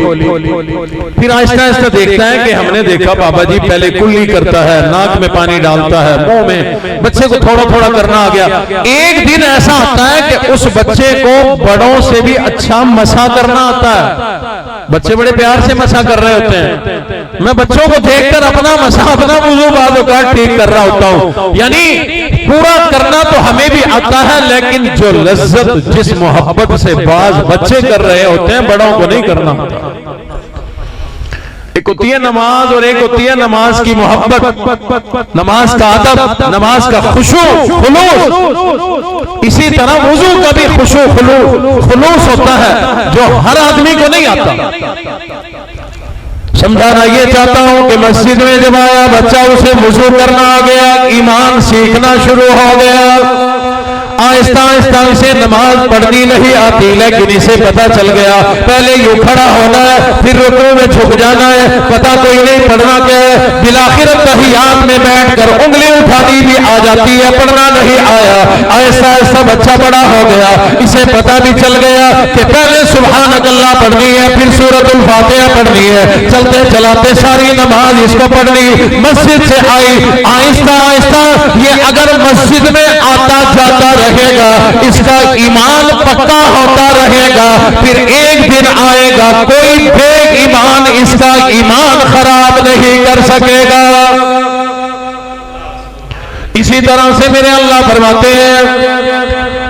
फिर आहिस्ता आहिस्ता देखता है कि हमने देखा बाबा जी पहले कुल्ली करता है, नाक में पानी डालता है, मुंह में, बच्चे को थोड़ा थोड़ा करना आ गया। एक दिन ऐसा आता है कि उस बच्चे को बड़ों से भी अच्छा मसा करना आता है। बच्चे बड़े प्यार से मसा कर रहे होते हैं, मैं बच्चों को देखकर अपना मसा, अपना वुजू बाज़ औक़ात ठीक कर रहा होता हूं। यानी पूरा करना तो हमें भी आता है, लेकिन जो लज्जत जिस मोहब्बत से बाज बच्चे कर रहे होते हैं बड़ों को नहीं करना होता। एक होती है नमाज और एक होती है नमाज की मोहब्बत, नमाज का अदब, नमाज का खुशू खुलूस। इसी तरह वुजू का भी खुशू खुलूस होता है जो हर आदमी को नहीं आता। समझाना ये चाहता हूं कि मस्जिद में जब आया बच्चा उसे वुजू करना आ गया, ईमान सीखना शुरू हो गया। आहिस्ता आहिस्ता इसे नमाज पढ़नी नहीं आती, लेकिन इसे पता चल गया पहले यूं खड़ा होना है, फिर रुकू में झुक जाना है, पता कोई नहीं पढ़ना क्या है। बिलाखिर तहियात में बैठकर उंगली उठानी भी आ जाती है, पढ़ना नहीं आया। आहिस्ता आहिस्ता बच्चा बड़ा हो गया, इसे पता भी चल गया कि पहले सुभानक अल्लाह पढ़नी है, फिर सूरतुल फातिहा पढ़नी है। चलते चलाते सारी नमाज इसको पढ़नी। मस्जिद से आई, आहिस्ता आहिस्ता ये अगर मस्जिद में आता जाता रहेगा, इसका ईमान पक्का होता रहेगा। फिर एक दिन आएगा कोई फेक ईमान इसका ईमान खराब नहीं कर सकेगा। इसी तरह से मेरे अल्लाह फरमाते हैं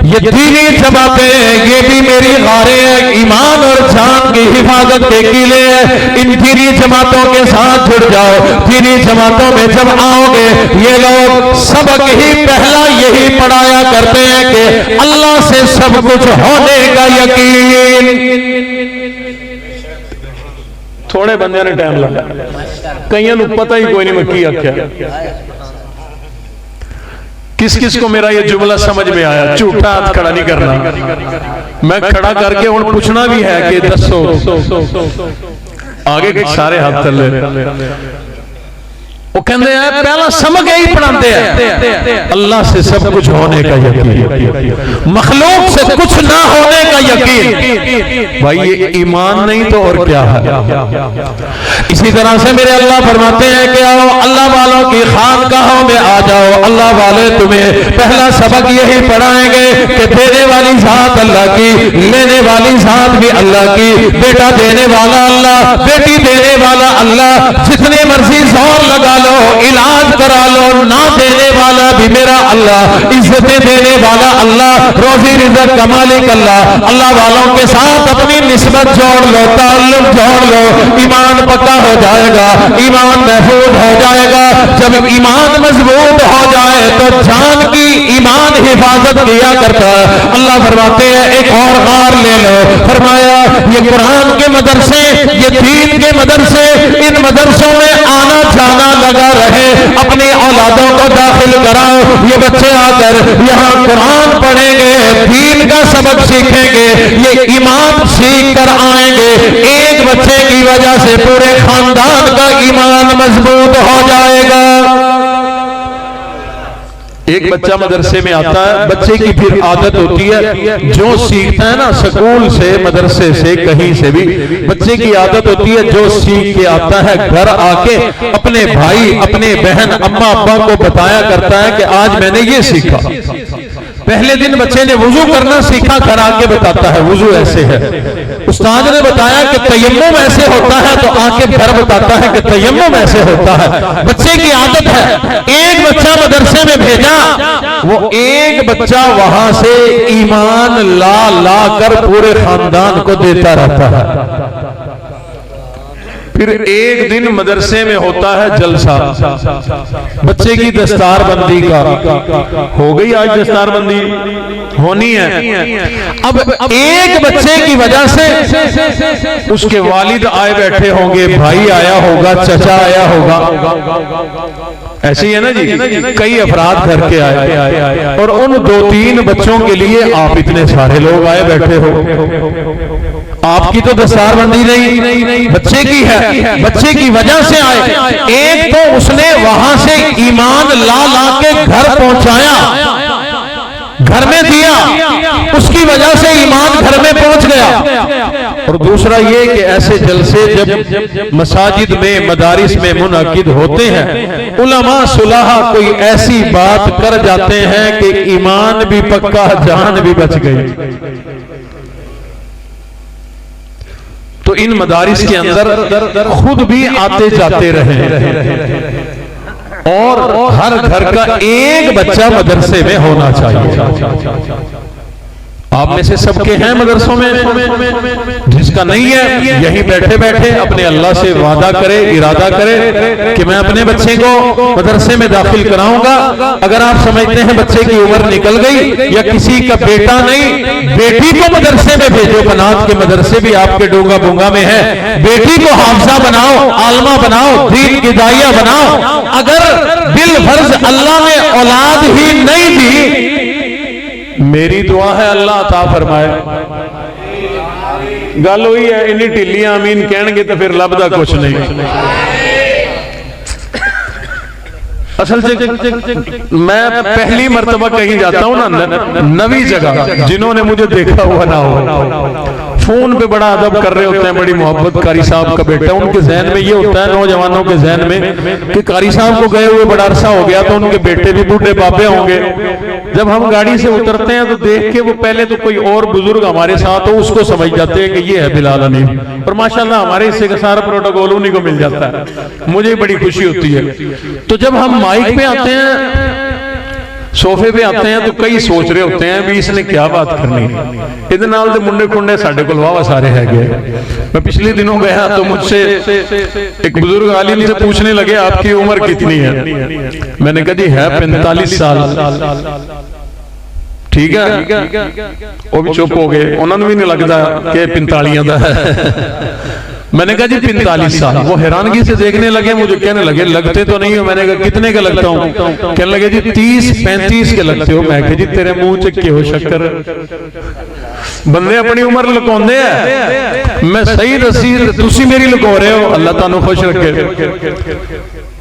ये दीनी जमातें ये भी मेरी गारें हैं, ईमान और जान की हिफाजत के किले हैं। इन दीनी जमातों के साथ जुड़ जाओ। दीनी जमातों में जब आओगे ये लोग सबक ही पहला यही पढ़ाया करते हैं कि अल्लाह से सब कुछ होने का यकीन। थोड़े बंदे ने टाइम लगा, कईयों को पता ही कोई नहीं मैं की आख्या। किस किस को मेरा ये जुमला समझ में आया? झूठा हाथ खड़ा नहीं करना, मैं खड़ा करके उन पूछना भी है कि दसो आगे के सारे हाथ चल रहे। वो कहते हैं पहला समझ यही पढ़ाते हैं अल्लाह से सब कुछ होने का यकीन, मखलूक से कुछ ना होने का यकीन। भाई ये ईमान नहीं तो और क्या है। इसी तरह से मेरे अल्लाह फरमाते हैं कि आओ अल्लाह वालों की खानगाहों में आ जाओ, अल्लाह वाले तुम्हें पहला सबक यही पढ़ाएंगे कि देने वाली जात अल्लाह की, लेने वाली जात भी अल्लाह की, बेटा देने वाला अल्लाह, बेटी देने वाला अल्लाह, जितने मर्जी जोर लगा लो, इलाज करा लो, ना देने वाला भी मेरा अल्लाह, इज्जतें देने वाला अल्लाह, रोजी रिज़्क़ का मालिक अल्लाह। अल्लाह वालों के साथ अपनी निस्बत जोड़ लो, ताल्लुक जोड़ लो, ईमान पक्का हो जाएगा, ईमान महफूज हो जाएगा। जब ईमान मजबूत हो जाए तो जान की ईमान हिफाजत किया करता है। अल्लाह फरमाते हैं एक और गार ले लो, फरमाया ये कुरान के मदरसे, ये दीन के मदरसे, इन मदरसों में आना जाना लगा रहे, अपनी औलादों को दाखिल कराओ। ये बच्चे आकर यहाँ कुरान पढ़ेंगे, दीन का सबक सीखेंगे, ये ईमान सीख कर आएंगे। एक बच्चे की वजह से पूरे खानदान का ईमान मजबूत हो जाएगा। एक बच्चा मदरसे में आता है, बच्चे की फिर आदत होती है जो सीखता है ना स्कूल से, मदरसे से, कहीं से भी, बच्चे की आदत होती है जो सीख के आता है घर आके अपने भाई, अपने बहन, अम्मा अब्बा को बताया करता है कि आज मैंने ये सीखा। पहले दिन बच्चे ने वुजू करना सीखा, घर आके बताता है वुजू ऐसे है। उस्ताद ने बताया कि तयम्मुम ऐसे होता है, तो आके घर बताता है कि तयम्मुम ऐसे होता है। बच्चे की आदत है। एक बच्चा मदरसे में भेजा, वो एक बच्चा वहां से ईमान ला ला कर पूरे खानदान को देता रहता है। फिर एक दिन मदरसे में होता है जलसा, बच्चे की दस्तारबंदी का। हो गई आज दस्तारबंदी, होनी है। अब एक बच्चे की वजह से उसके वालिद आए बैठे होंगे, भाई आया होगा, चचा आया होगा, ऐसे ही है ना जी। कई अफराद घर के आए और उन 2-3 बच्चों के लिए आप इतने सारे लोग आए बैठे हो। आपकी तो दस्तारबंदी नहीं, बच्चे की है। बच्चे की वजह से आए। एक तो उसने वहां से ईमान ला ला के घर पहुंचाया, घर में दिया, उसकी वजह से ईमान घर में पहुंच गया। और दूसरा ये कि ऐसे जलसे जब मसाजिद में, मदारिस में मुनअकिद होते हैं, उलमा सुलहा कोई ऐसी बात कर जाते हैं कि ईमान भी पक्का, जान भी बच गई। तो इन मदारिस के अंदर खुद भी आते जाते रहे और हर घर का एक बच्चा मदरसे में होना चाहिए। आप में से सबके हैं मदरसों में, जिसका नहीं है यहीं बैठे बैठे अपने अल्लाह से वादा करे, इरादा करे कि मैं अपने बच्चे को मदरसे में दाखिल कराऊंगा। अगर आप समझते हैं बच्चे की उम्र निकल गई या किसी का बेटा नहीं, बेटी को मदरसे में भेजो। बनात के मदरसे भी आपके डोंगा बोंगा में है। बेटी को हाफजा बनाओ, आलमा बनाओ, दीन की दाइया बनाओ। अगर बिल फर्ज अल्लाह ने औलाद ही नहीं दी, मेरी दुआ है अल्लाह अता फरमाए। गल हुई है इन्नी ढिलियां अमीन कहणगे तो फिर लभदा कुछ नहीं। असल से मैं पहली मर्तबा कहीं जाता हूँ ना नवी जगह, जिन्होंने मुझे देखा हुआ ना हो, फोन पे बड़ा अदब कर रहे होते हैं, बड़ी मोहब्बत, कारी साहब का बेटा। उनके जहन में ये होता है, नौजवानों के जहन में, कि कारी साहब को गए हुए बड़ा अरसा हो गया, तो उनके बेटे भी बूढ़े बापे होंगे। जब हम गाड़ी से उतरते हैं तो देख के वो पहले तो कोई और बुजुर्ग हमारे साथ हो, उसको समझ जाते हैं कि ये है बिलाल अमीन, और माशाल्लाह हमारे हिस्से का सारा प्रोटोकॉल उन्हीं को मिल जाता है। मुझे बड़ी खुशी होती है। तो जब हम माइक पे आते हैं, सोफे पे आते हैं, तो कई सोच रहे होते हैं भी इसने क्या बात करनी है। इहदे नाल दे मुंडे खुंडे साडे कोल वावा सारे है गए। मैं पिछले दिनों गया तो मुझसे एक बुजुर्ग आलिम से पूछने लगे आपकी उम्र कितनी है। मैंने कहा जी है 45 साल। ठीक है, वो भी चुप हो गए, उन्होंने भी नहीं लगता कि 45 का है। मैंने कहा जी 45 साल। वो हैरानगी से देखने लगे, मुझे कहने लगे लगते तो नहीं हो। मैंने कहा कितने का लगता हूँ? कहने लगे जी 30-35 के लगते हो। मैं कहा जी तेरे मुंह च क्यों शक्कर, बंदे अपनी उम्र लुकाते हैं। मैं सही दसी, तुसी मेरी लुका रहे हो। अल्लाह तुहानू खुश रखे।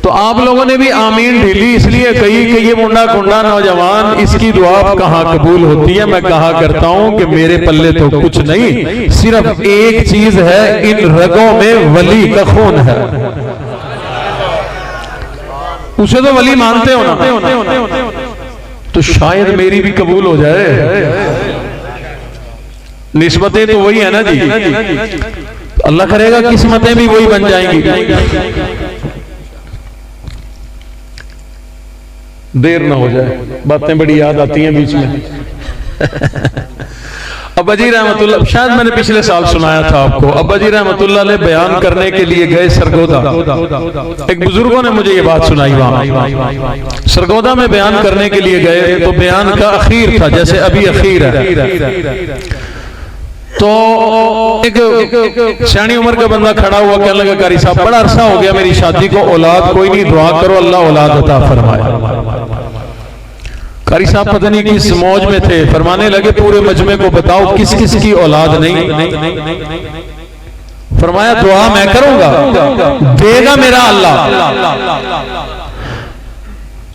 तो आप लोगों ने भी आमीन ढीली इसलिए कही कि ये मुंडा कुंडा नौजवान, इसकी दुआ कहाँ कबूल होती है। मैं कहा करता हूं कि मेरे पल्ले तो कुछ नहीं, सिर्फ एक चीज है, इन रगों में वली का खून है। उसे तो वली मानते हो ना, तो शायद मेरी भी कबूल हो जाए। निस्बतें तो वही है ना जी, अल्लाह करेगा किस्मतें भी वही बन जाएंगी। देर ना हो जाए, बातें बड़ी याद आती हैं बीच में। अब्बा जी रहमतुल्लाह, शायद मैंने पिछले साल सुनाया था आपको, अब्बा जी रहमतुल्लाह ने बयान करने के लिए गए सरगोदा। एक बुजुर्गों ने मुझे ये बात सुनाई, वहां सरगोदा में बयान करने के लिए गए तो बयान का अखीर था, जैसे अभी अखीर है। तो एक सियानी उम्र का बंदा खड़ा हुआ, कहने लगा कारी साहब बड़ा अरसा हो गया मेरी शादी को, औलाद कोई नहीं, दुआ करो अल्लाह औलाद अता फरमाए। कारी साहब पता नहीं किस मौज में थे, फरमाने लगे पूरे मजमे को बताओ किस किस की औलाद नहीं। फरमाया दुआ मैं करूंगा, देगा मेरा अल्लाह।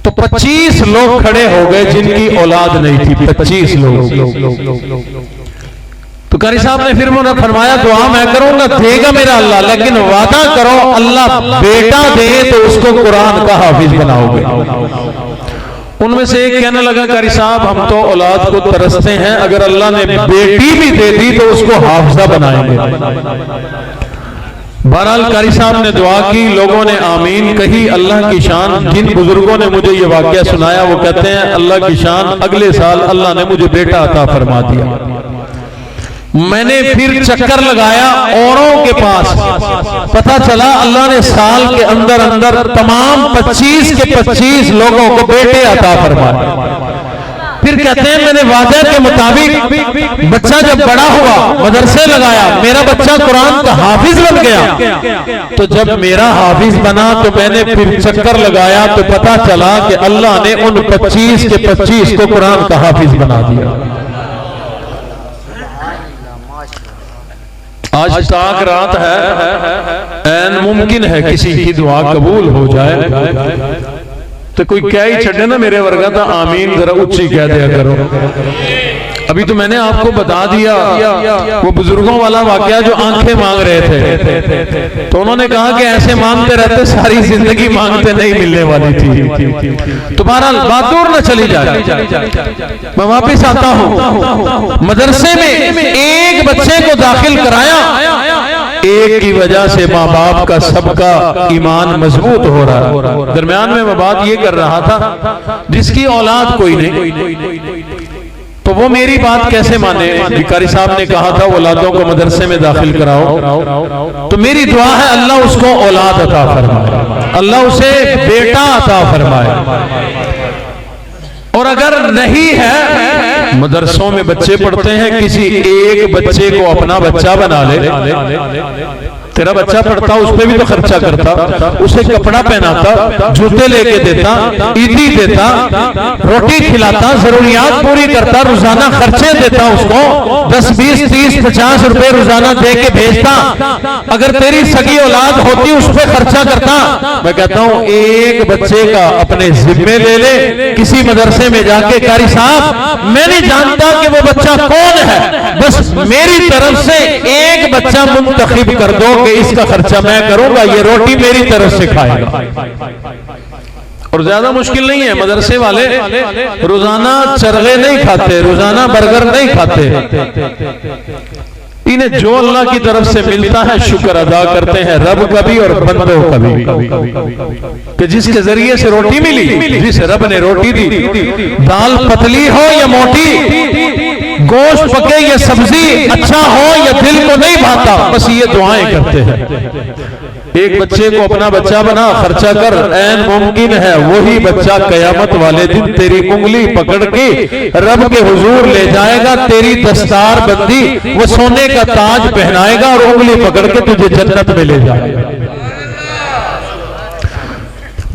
तो 25 लोग खड़े हो गए जिनकी औलाद नहीं थी, 25 लोग। तो कारी साहब ने फिर मुझे फरमाया दुआ मैं करूंगा, देगा मेरा अल्लाह, लेकिन वादा करो अल्लाह बेटा दे तो उसको कुरान का हाफिज बनाओगे। उनमें से एक कहने लगा कारी साहब हम तो औलाद को तरसते हैं, अगर अल्लाह ने बेटी भी दे दी तो उसको हाफिजा बनाएंगे। बहरहाल कारी साहब ने दुआ की, लोगों ने आमीन कही। अल्लाह की शान, जिन बुजुर्गों ने मुझे ये वाकया सुनाया वो कहते हैं अल्लाह की शान, अगले साल अल्लाह ने मुझे बेटा अता फरमा दिया। मैंने फिर चक्कर लगाया औरों के पास, पता चला अल्लाह ने साल के अंदर अंदर तमाम 25 के 25 लोगों को बेटे अता फरमाए। फिर कहते हैं मैंने वादे के मुताबिक बच्चा जब बड़ा हुआ, मदरसे लगाया, मेरा बच्चा कुरान का हाफिज बन गया। तो जब मेरा हाफिज बना तो मैंने फिर चक्कर लगाया तो पता चला कि अल्लाह ने उन 25 के 25 को कुरान का हाफिज बना दिया। आज ताक रात है, ऐन मुमकिन है किसी की दुआ कबूल हो जाए। तो कोई क्या ही छड़े ना मेरे वर्गा था, आमीन जरा ऊंची कह दिया करो। अभी तो मैंने आपको बता दिया वो बुजुर्गों वाला वाकया जो आंखें मांग रहे थे, तो उन्होंने कहा कि ऐसे मांगते रहते सारी जिंदगी मांगते नहीं मिलने वाली थी। तो बहरहाल बात दूर न चली जाए, मैं वापिस आता हूँ। मदरसे में एक बच्चे को दाखिल कराया, एक की वजह से माँ बाप का सबका ईमान मजबूत हो रहा है। दरमियान में मैं बात ये कर रहा था जिसकी औलाद कोई नहीं, तो वो मेरी बात कैसे माने। भिखारी साहब ने कहा था औलादों को मदरसे में दाखिल कराओ, तो मेरी दुआ है अल्लाह उसको औलाद अता फरमाए, अल्लाह उसे बेटा अता फरमाए। और अगर नहीं है, मदरसों में बच्चे पढ़ते हैं, किसी एक बच्चे को अपना बच्चा बना ले। तेरा बच्चा पढ़ता उस पर भी तो खर्चा करता, उसे कपड़ा पहनाता, जूते लेके देता, ईदी देता, रोटी खिलाता, जरूरियात पूरी करता, रोजाना खर्चे देता, उसको 10, 20, 30, 50 रुपए रोजाना दे के भेजता। अगर तेरी सगी औलाद होती उस पर खर्चा करता। मैं कहता हूँ एक बच्चे का अपने जिम्मे ले ले, किसी मदरसे में जाके कारी साहब मैं नहीं जानता कि वो बच्चा कौन है, बस मेरी तरफ से एक बच्चा मुंतखब कर दो कि इसका खर्चा मैं करूंगा, ये रोटी मेरी तरफ से खाएगा। और ज्यादा मुश्किल नहीं है, मदरसे वाले रोजाना चरगे नहीं खाते, रोजाना बर्गर नहीं खाते, इन्हें जो अल्लाह की तरफ से मिलता है शुक्र अदा करते हैं, रब कभी और बंदों कभी, कि जिसके जरिए से रोटी मिली, जिस रब ने रोटी दी, दाल पतली हो या मोटी, गोश्त पके या सब्जी अच्छा हो या दिल को नहीं भाता, बस ये दुआएं करते हैं। एक बच्चे को अपना बच्चा बना, खर्चा कर, ऐन मुमकिन है वही बच्चा कयामत वाले दिन तेरी उंगली पकड़ के रब के हुजूर ले जाएगा, तेरी दस्तार बंदी, वो सोने का ताज पहनाएगा और उंगली पकड़ के तुझे जन्नत में ले जाएगा।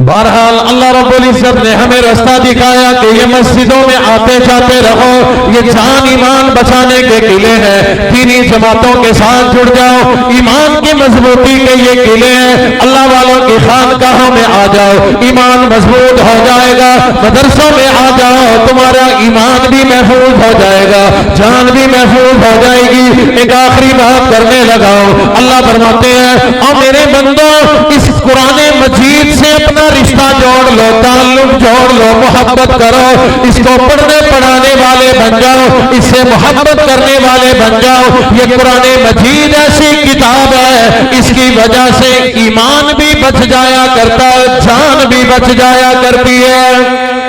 बहरहाल अल्लाह रब्बुल इज्जत ने हमें रास्ता दिखाया कि ये मस्जिदों में आते जाते रहो, ये जान ईमान बचाने के किले हैं। दीनी जमातों के साथ जुड़ जाओ, ईमान की मजबूती के ये किले हैं। अल्लाह वालों की खानकाहों में आ जाओ, ईमान मजबूत हो जाएगा। मदरसों में आ जाओ, तुम्हारा ईमान भी महफूज हो जाएगा, जान भी महफूज हो जाएगी। एक आखिरी बात करने लगाओ, अल्लाह फरमाते हैं और मेरे बंदो इस कुरान मजीद से अपना रिश्ता जोड़ लो, ताल्लुक जोड़ लो, मोहब्बत करो। इसको पढ़ने पढ़ाने वाले बन जाओ, इससे मोहब्बत करने वाले बन जाओ। ये कुरान मजीद ऐसी किताब है, इसकी वजह से ईमान भी बच जाया करता है, जान भी बच जाया करती है।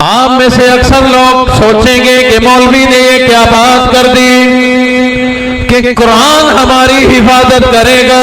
आप में से अक्सर लोग सोचेंगे कि मौलवी ने ये क्या बात कर दी कि कुरान हमारी हिफाजत करेगा।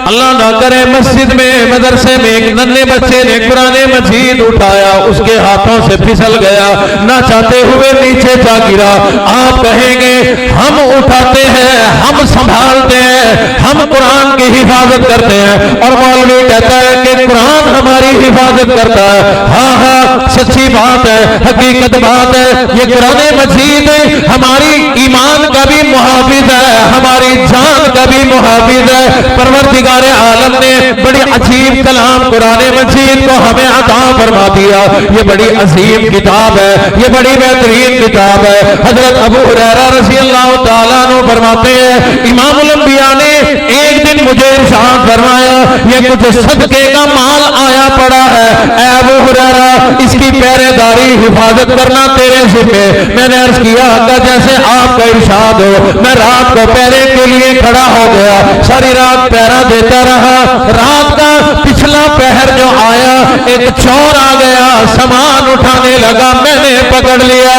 अल्लाह ना करे मस्जिद में मदरसे में एक नन्हे बच्चे ने कुरान मजीद उठाया, उसके हाथों से फिसल गया, ना चाहते हुए नीचे जा गिरा। आप कहेंगे हम उठाते हैं, हम संभालते हैं, हम कुरान की हिफाजत करते हैं, और मौलवी कहता है कि कुरान हमारी हिफाजत करता है। हाँ हाँ, सच्ची बात है, हकीकत बात है। ये कुरान मजीद हमारी ईमान का भी मुहाफिज है, हमारी जान का भी मुहाफिज है। परवरदिगार आलम ने बड़ी अजीब कलाम कुरान मजीद को हमें अता फरमा दिया। ये बड़ी अजीम किताब है, ये बड़ी बेहतरीन किताब है। हजरत अबू हुरैरा रज़ी अल्लाह तआला अन्हु फरमाते हैं, इमामुल अंबिया ने एक दिन मुझे इरशाद फरमाया, ये कुछ सदके का माल आया पड़ा है, ऐ अबू हुरैरा इसकी पहरेदारी हिफाजत करना तेरे ज़िम्मे। मैंने अर्ज किया कि जैसे आपका इरशाद हो। मैं रात को पहरे के लिए खड़ा हो गया, सारी रात पहरा देता रहा। रात का पिछला पहर जो आया, एक चोर आ गया, सामान उठाने लगा, मैंने पकड़ लिया।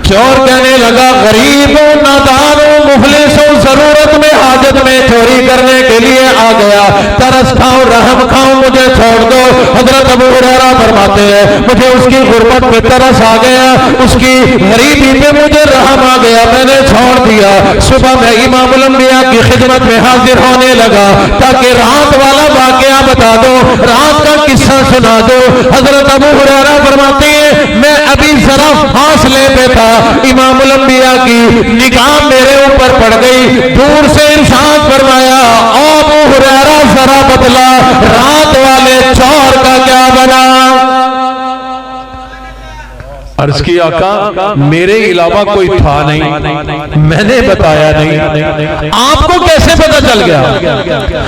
चोर कहने लगा, गरीब हूं, नादान हूं, मुफलिस हूं, जरूरत में हाजत में चोरी करने के लिए आ गया, तरस खाऊं, रहम खाऊं, मुझे छोड़ दो। हजरत अबू हुरैरा फरमाते हैं, मुझे उसकी गुर्बत पे तरस आ गया, उसकी गरीबी पे मुझे रहम आ गया, मैंने छोड़ दिया। सुबह मैं इमामुल अंबिया की खिदमत में हाजिर होने लगा ताकि रात वाला वाकया बता दो, रात का किस्सा सुना दो। हजरत अबू हुरैरा फरमाते हैं, मैं अभी जरा फासले पे था, इमामुल अंबिया की निगाह मेरे ऊपर पड़ गई। दूर से इरशाद फरमाया, ओ अबू हुरैरा जरा बतला, रात वाले चोर का क्या बना? अर्ज की आका, मेरे अलावा कोई था नहीं, मैंने बताया नहीं, आपको कैसे पता चल गया?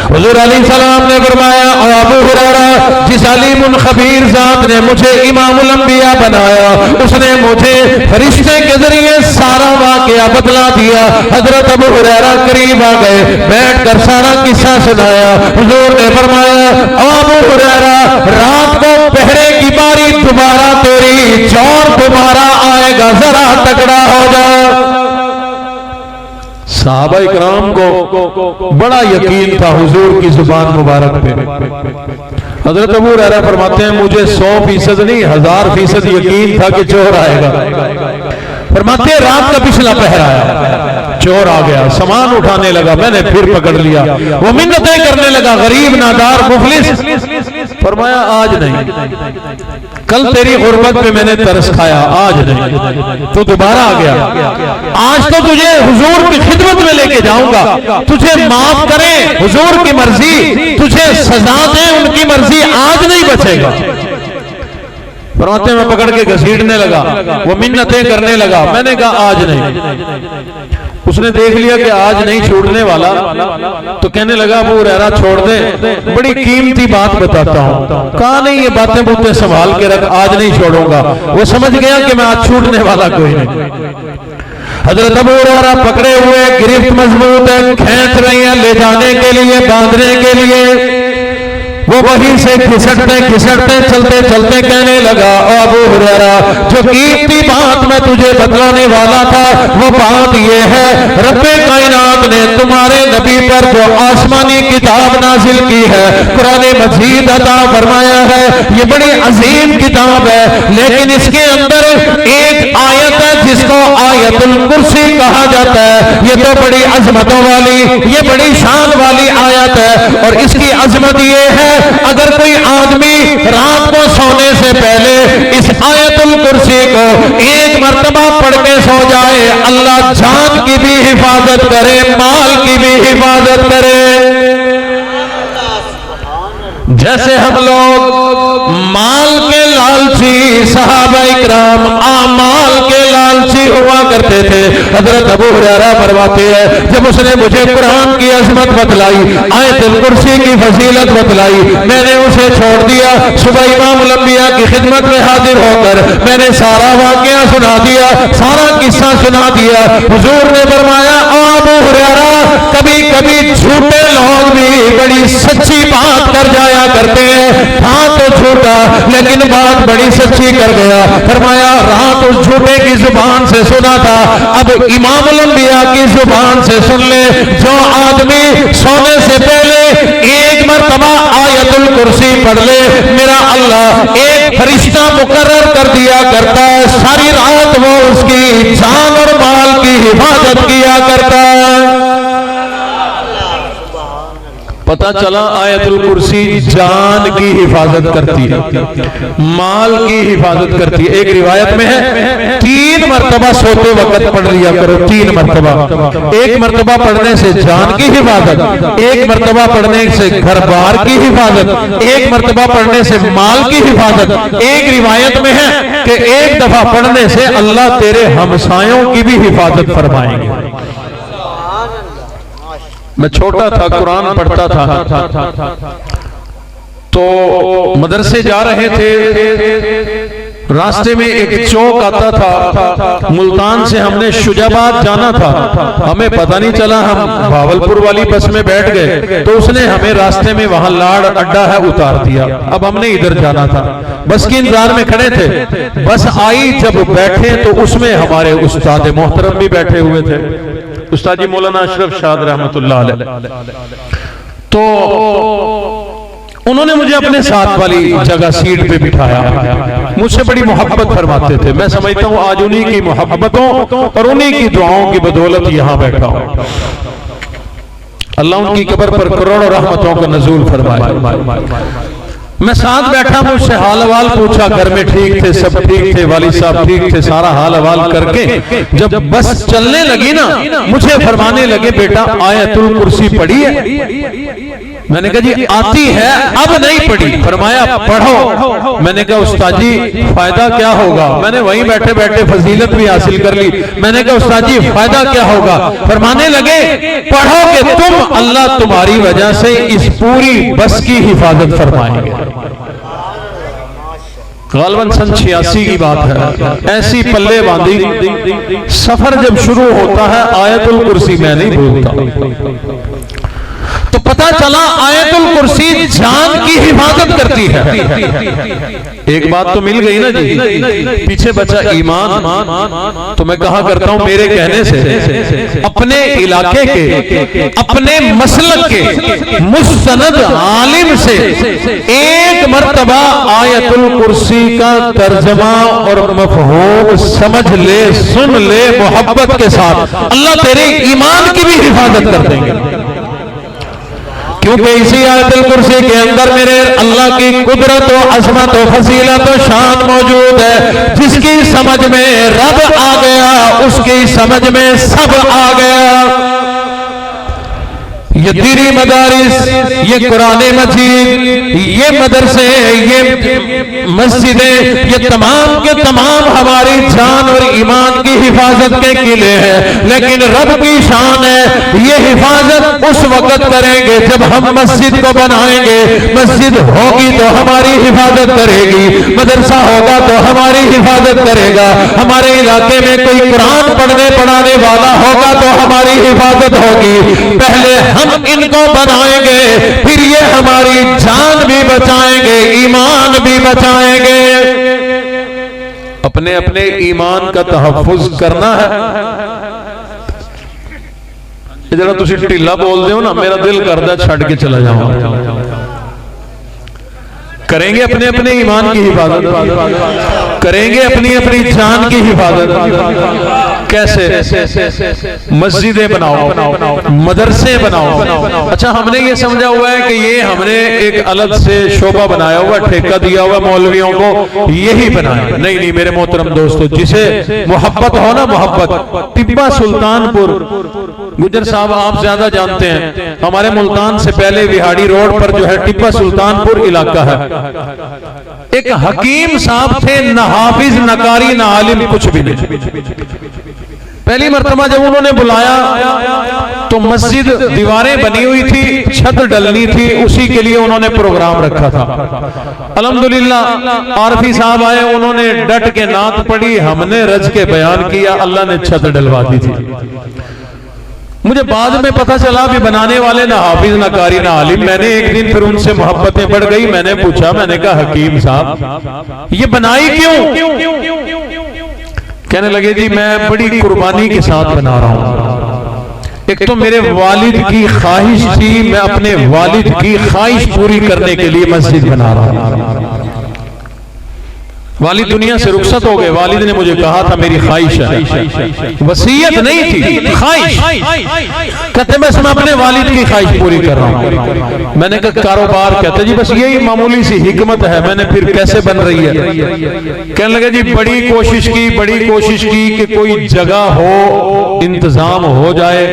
हुजूर अलैहिस्सलाम ने फरमाया, और अबू हुरैरा जिस अलीमुल खबीर जात ने मुझे इमामुल अंबिया बनाया, उसने मुझे फरिश्ते के जरिए सारा वाकया बतला दिया। हजरत अबू हुरैरा करीब आ गए, बैठकर सारा किस्सा सुनाया। हुजूर ने फरमाया, ओ अबू हुरैरा रात को पहरे की बारी दोबारा तेरी, चोर दोबारा आएगा, जरा तगड़ा हो जा। सहाबा इकराम को बड़ा यकीन था हुजूर की जुबान मुबारक पे। हजरत अबू हुरैरा फरमाते हैं, मुझे 100% नहीं 1000% यकीन था कि चोर आएगा। फरमाते हैं, रात का पिछला पहर आया, चोर आ गया, सामान उठाने लगा, मैंने फिर पकड़ लिया, वो मिन्नतें करने लगा, गरीब नादार मुफलिस। फरमाया, आज नहीं, कल तेरी गुर्बत पे मैंने तरस खाया, आज नहीं, तो दोबारा आ गया। आज तो तुझे हुजूर की खिदमत में लेके जाऊंगा, तुझे माफ करें हुजूर की मर्जी, तुझे सजा दें उनकी मर्जी, आज नहीं बचेगा। फरमाते में पकड़ के घसीटने लगा, वो मिन्नतें करने लगा, मैंने कहा आज नहीं। उसने देख लिया कि आज नहीं छूटने वाला, तो कहने लगा, अबू हुरैरा छोड़ दे, बड़ी कीमती बात बताता हूँ। कहा नहीं, ये बातें बुतें संभाल के रख, आज नहीं छोड़ूंगा। वो समझ गया कि मैं आज छूटने वाला कोई नहीं। हजरत अबू हुरैरा पकड़े हुए, गिरफ्त मजबूत है, खींच रही है ले जाने के लिए, बांधने के लिए। वो वहीं से घिसटते घिसटते चलते चलते कहने लगा, अबू हुरैरा जो कीमती बात मैं तुझे बतलाने वाला था वो बात ये है, रब्बे कायनात ने तुम्हारे नबी पर जो आसमानी किताब नाजिल की है, कुरान मजीद अता फरमाया है, ये बड़ी अजीम किताब है, लेकिन इसके अंदर एक आयत है जिसको आयतुल कुर्सी कहा जाता है। ये तो बड़ी अजमतों वाली, ये बड़ी शान वाली आयत है। और इसकी अजमत ये है, अगर कोई आदमी रात को सोने से पहले इस आयतुल कुर्सी को एक मर्तबा पढ़ के सो जाए, अल्लाह जान की भी हिफाजत करे, माल की भी हिफाजत करे। जैसे हम लोग माल के लालची सहाबा इकराम आमाल के लालची हुआ करते थे। हजरत अबू हुरैरा फरमाते हैं, जब उसने मुझे कुरान की अज़मत बतलाई, आयतुल कुर्सी की फजीलत बतलाई, मैंने उसे छोड़ दिया। सुबह इमामुल अंबिया की खिदमत में हाजिर होकर मैंने सारा वाकया सुना दिया, सारा किस्सा सुना दिया। हुजूर ने फरमाया, अबू हुरैरा कभी कभी झूठे लोग भी बड़ी सच्ची बात कर जाया करते हैं। हाँ तो झूठा, लेकिन बात बड़ी सच्ची कर गया। फरमाया रात उस झूठे की जुबान से सुना था, अब इमामुल अंबिया की जुबान से सुन ले। जो आदमी सोने से पहले एक मर्तबा आयतुल कुर्सी पढ़ ले, मेरा अल्लाह एक फरिश्ता मुकर्रर कर दिया करता है, सारी रात वो उसकी जान और माल की हिफाजत किया करता है। पता चला आयतुल कुर्सी जान की हिफाजत करती है, माल की हिफाजत करती है। एक रिवायत में है 3 मर्तबा सोते वक्त पढ़ लिया करो, 3 मर्तबा। एक मर्तबा पढ़ने से जान की हिफाजत, एक मर्तबा पढ़ने से घर बार की हिफाजत, एक मर्तबा पढ़ने से माल की हिफाजत। एक रिवायत में है कि एक दफा पढ़ने से अल्लाह तेरे हमसायों की भी हिफाजत फरमाएंगे। मैं छोटा था, कुरान पढ़ता था, तो मदरसे जा रहे थे, रास्ते में एक चौक आता था, मुल्तान से हमने शुजाबाद जाना था। हमें पता नहीं चला, हम भावलपुर वाली बस में बैठ गए, तो उसने हमें रास्ते में वहां लाड़ अड्डा है उतार दिया। अब हमने इधर जाना था, बस के इंतजार में खड़े थे। बस आई, जब बैठे तो उसमें हमारे उस्ताद मोहतरम भी बैठे हुए थे, उस्ताद जी मौलाना अशरफ शाद रहमतुल्लाह अलैह। तो उन्होंने मुझे अपने साथ वाली जगह सीट पे बिठाया, मुझसे बड़ी मोहब्बत फरमाते थे। मैं समझता हूँ आज उन्हीं की मोहब्बतों और उन्हीं की दुआओं की बदौलत यहाँ बैठा हूँ। अल्लाह उनकी कब्र पर करोड़ों रहमतों का नज़ूल फरमाए। मैं साथ बैठा, मुझसे हाल हवाल पूछा, घर में ठीक थे, सब ठीक थे, वाली साहब ठीक थे, सारा हाल हवाल करके जब बस चलने लगी ना, मुझे फरमाने लगे, बेटा आयतुल कुर्सी पढ़ी है? मैंने कहा जी आती है, अब नहीं पढ़ी। फरमाया पढ़ो। मैंने कहा उस्ताद जी फायदा क्या होगा? मैंने वहीं बैठे बैठे फजीलत भी हासिल कर ली। मैंने कहा उस्ताद जी फायदा क्या होगा? फरमाने लगे पढ़ोगे तुम, अल्लाह तुम्हारी वजह से इस पूरी बस की हिफाजत फरमाएंगे। गालबन सन 86 की बात है, ऐसी पल्ले बांधी। सफर जब शुरू होता है आयतुल कुर्सी मैं नहीं भूलता। तो पता चला आयतुल कुर्सी जान की हिफाजत करती है। एक बात तो मिल गई ना जी, पीछे बचा ईमान। तो मैं कहा करता हूं मेरे कहने से अपने इलाके के, अपने मसलक के मुस्तनद आलिम से एक मर्तबा आयतुल कुर्सी का तर्जमा और मफहूम समझ ले, सुन ले मोहब्बत के साथ, अल्लाह तेरे ईमान की भी हिफाजत कर देंगे। क्योंकि इसी आयतुल कुर्सी के अंदर मेरे अल्लाह की कुदरत और अज़मत और फजीलत और शान मौजूद है। जिसकी समझ में रब आ गया, उसकी समझ में सब आ गया। ये दीनी मदारिस, ये कुरान मजीद, ये मदरसे, ये मस्जिदें, ये तमाम के तमाम हमारी जान और ईमान की हिफाजत के किले हैं। लेकिन रब की शान है, ये हिफाजत उस वक्त करेंगे जब हम मस्जिद को बनाएंगे। मस्जिद होगी तो हमारी हिफाजत करेगी, मदरसा होगा तो हमारी हिफाजत करेगा, हमारे इलाके में कोई कुरान पढ़ने पढ़ाने वाला होगा तो हमारी हिफाजत होगी। पहले हम इनको बनाएंगे, फिर ये हमारी जान भी बचाएंगे, ईमान भी बचाएंगे। अपने अपने ईमान का तहफ्फुज करना है। जरा तुसी ढिला बोलते हो ना, मेरा दिल करता छड़ के चला जाऊं। करेंगे अपने अपने ईमान की हिफाजत, करेंगे अपनी अपनी जान की हिफाजत। कैसे? मस्जिदें बनाओ, मदरसे बनाओ। अच्छा, हमने ये समझा हुआ है कि ये हमने एक अलग से शोबा बनाया हुआ, ठेका दिया हुआ मौलवियों को, यही बनाया। नहीं नहीं मेरे मोहतरम दोस्तों, जिसे मोहब्बत हो ना, मोहब्बत। टिब्बा सुल्तानपुर, गुजर साहब आप ज्यादा जानते हैं, हमारे मुल्तान से पहले विहाड़ी रोड पर जो है टिब्बा सुल्तानपुर इलाका है। एक हकीम साहब थे, न हाफिज न कारी न आलिम, कुछ भी नहीं। पहली मर्तबा जब उन्होंने बुलाया तो मस्जिद दीवारें बनी हुई थी, छत डलनी थी, उसी के लिए उन्होंने प्रोग्राम रखा था। अल्हम्दुलिल्लाह आरफी साहब आए, उन्होंने डट के नात पढ़ी, हमने रज के बयान किया, अल्लाह ने छत डलवा दी थी। मुझे बाद में पता चला भी बनाने वाले ना हाफिज ना कारी ना आलिम। मैंने एक दिन फिर उनसे मोहब्बतें बढ़ गई, मैंने पूछा, मैंने कहा हकीम साहब ये बनाई क्यों? कहने लगे जी मैं बड़ी कुर्बानी के साथ बना रहा हूं। एक तो मेरे वालिद की ख्वाहिश थी, मैं अपने वालिद की ख्वाहिश पूरी करने के लिए मस्जिद बना रहा हूं। वालिद दुनिया से रुखसत हो गए, वालिद ने मुझे कहा था मेरी ख्वाहिश है, वसीयत नहीं थी, ख्वाहिश। कहते बस मैं अपने वालिद की ख्वाहिश पूरी कर रहा हूं। मैंने कहा कारोबार? कहते जी बस यही मामूली सी हिकमत है। मैंने फिर कैसे बन रही है? कहने लगे जी बड़ी कोशिश की कि कोई जगह हो, इंतजाम हो जाए,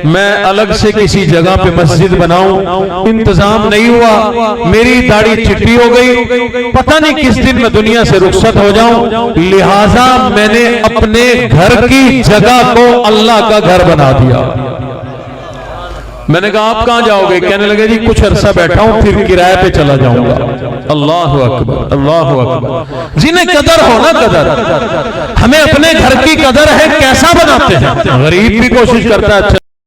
मैं अलग से किसी जगह पे मस्जिद बनाऊं। इंतजाम नहीं हुआ, मेरी दाढ़ी चिट्टी हो गई, पता नहीं किस दिन मैं दुनिया से रुखसत हो जाऊं, लिहाजा मैंने अपने घर की जगह को अल्लाह का घर बना दिया। मैंने कहा आप कहां जाओगे? कहने लगे जी कुछ अरसा बैठा हूं, फिर किराए पे चला जाऊंगा। अल्लाह अकबर, अल्लाह अकबर। जिन्हें कदर हो ना, कदर, हमें अपने घर की कदर है, कैसा बनाते हैं। गरीब भी कोशिश करता है अच्छा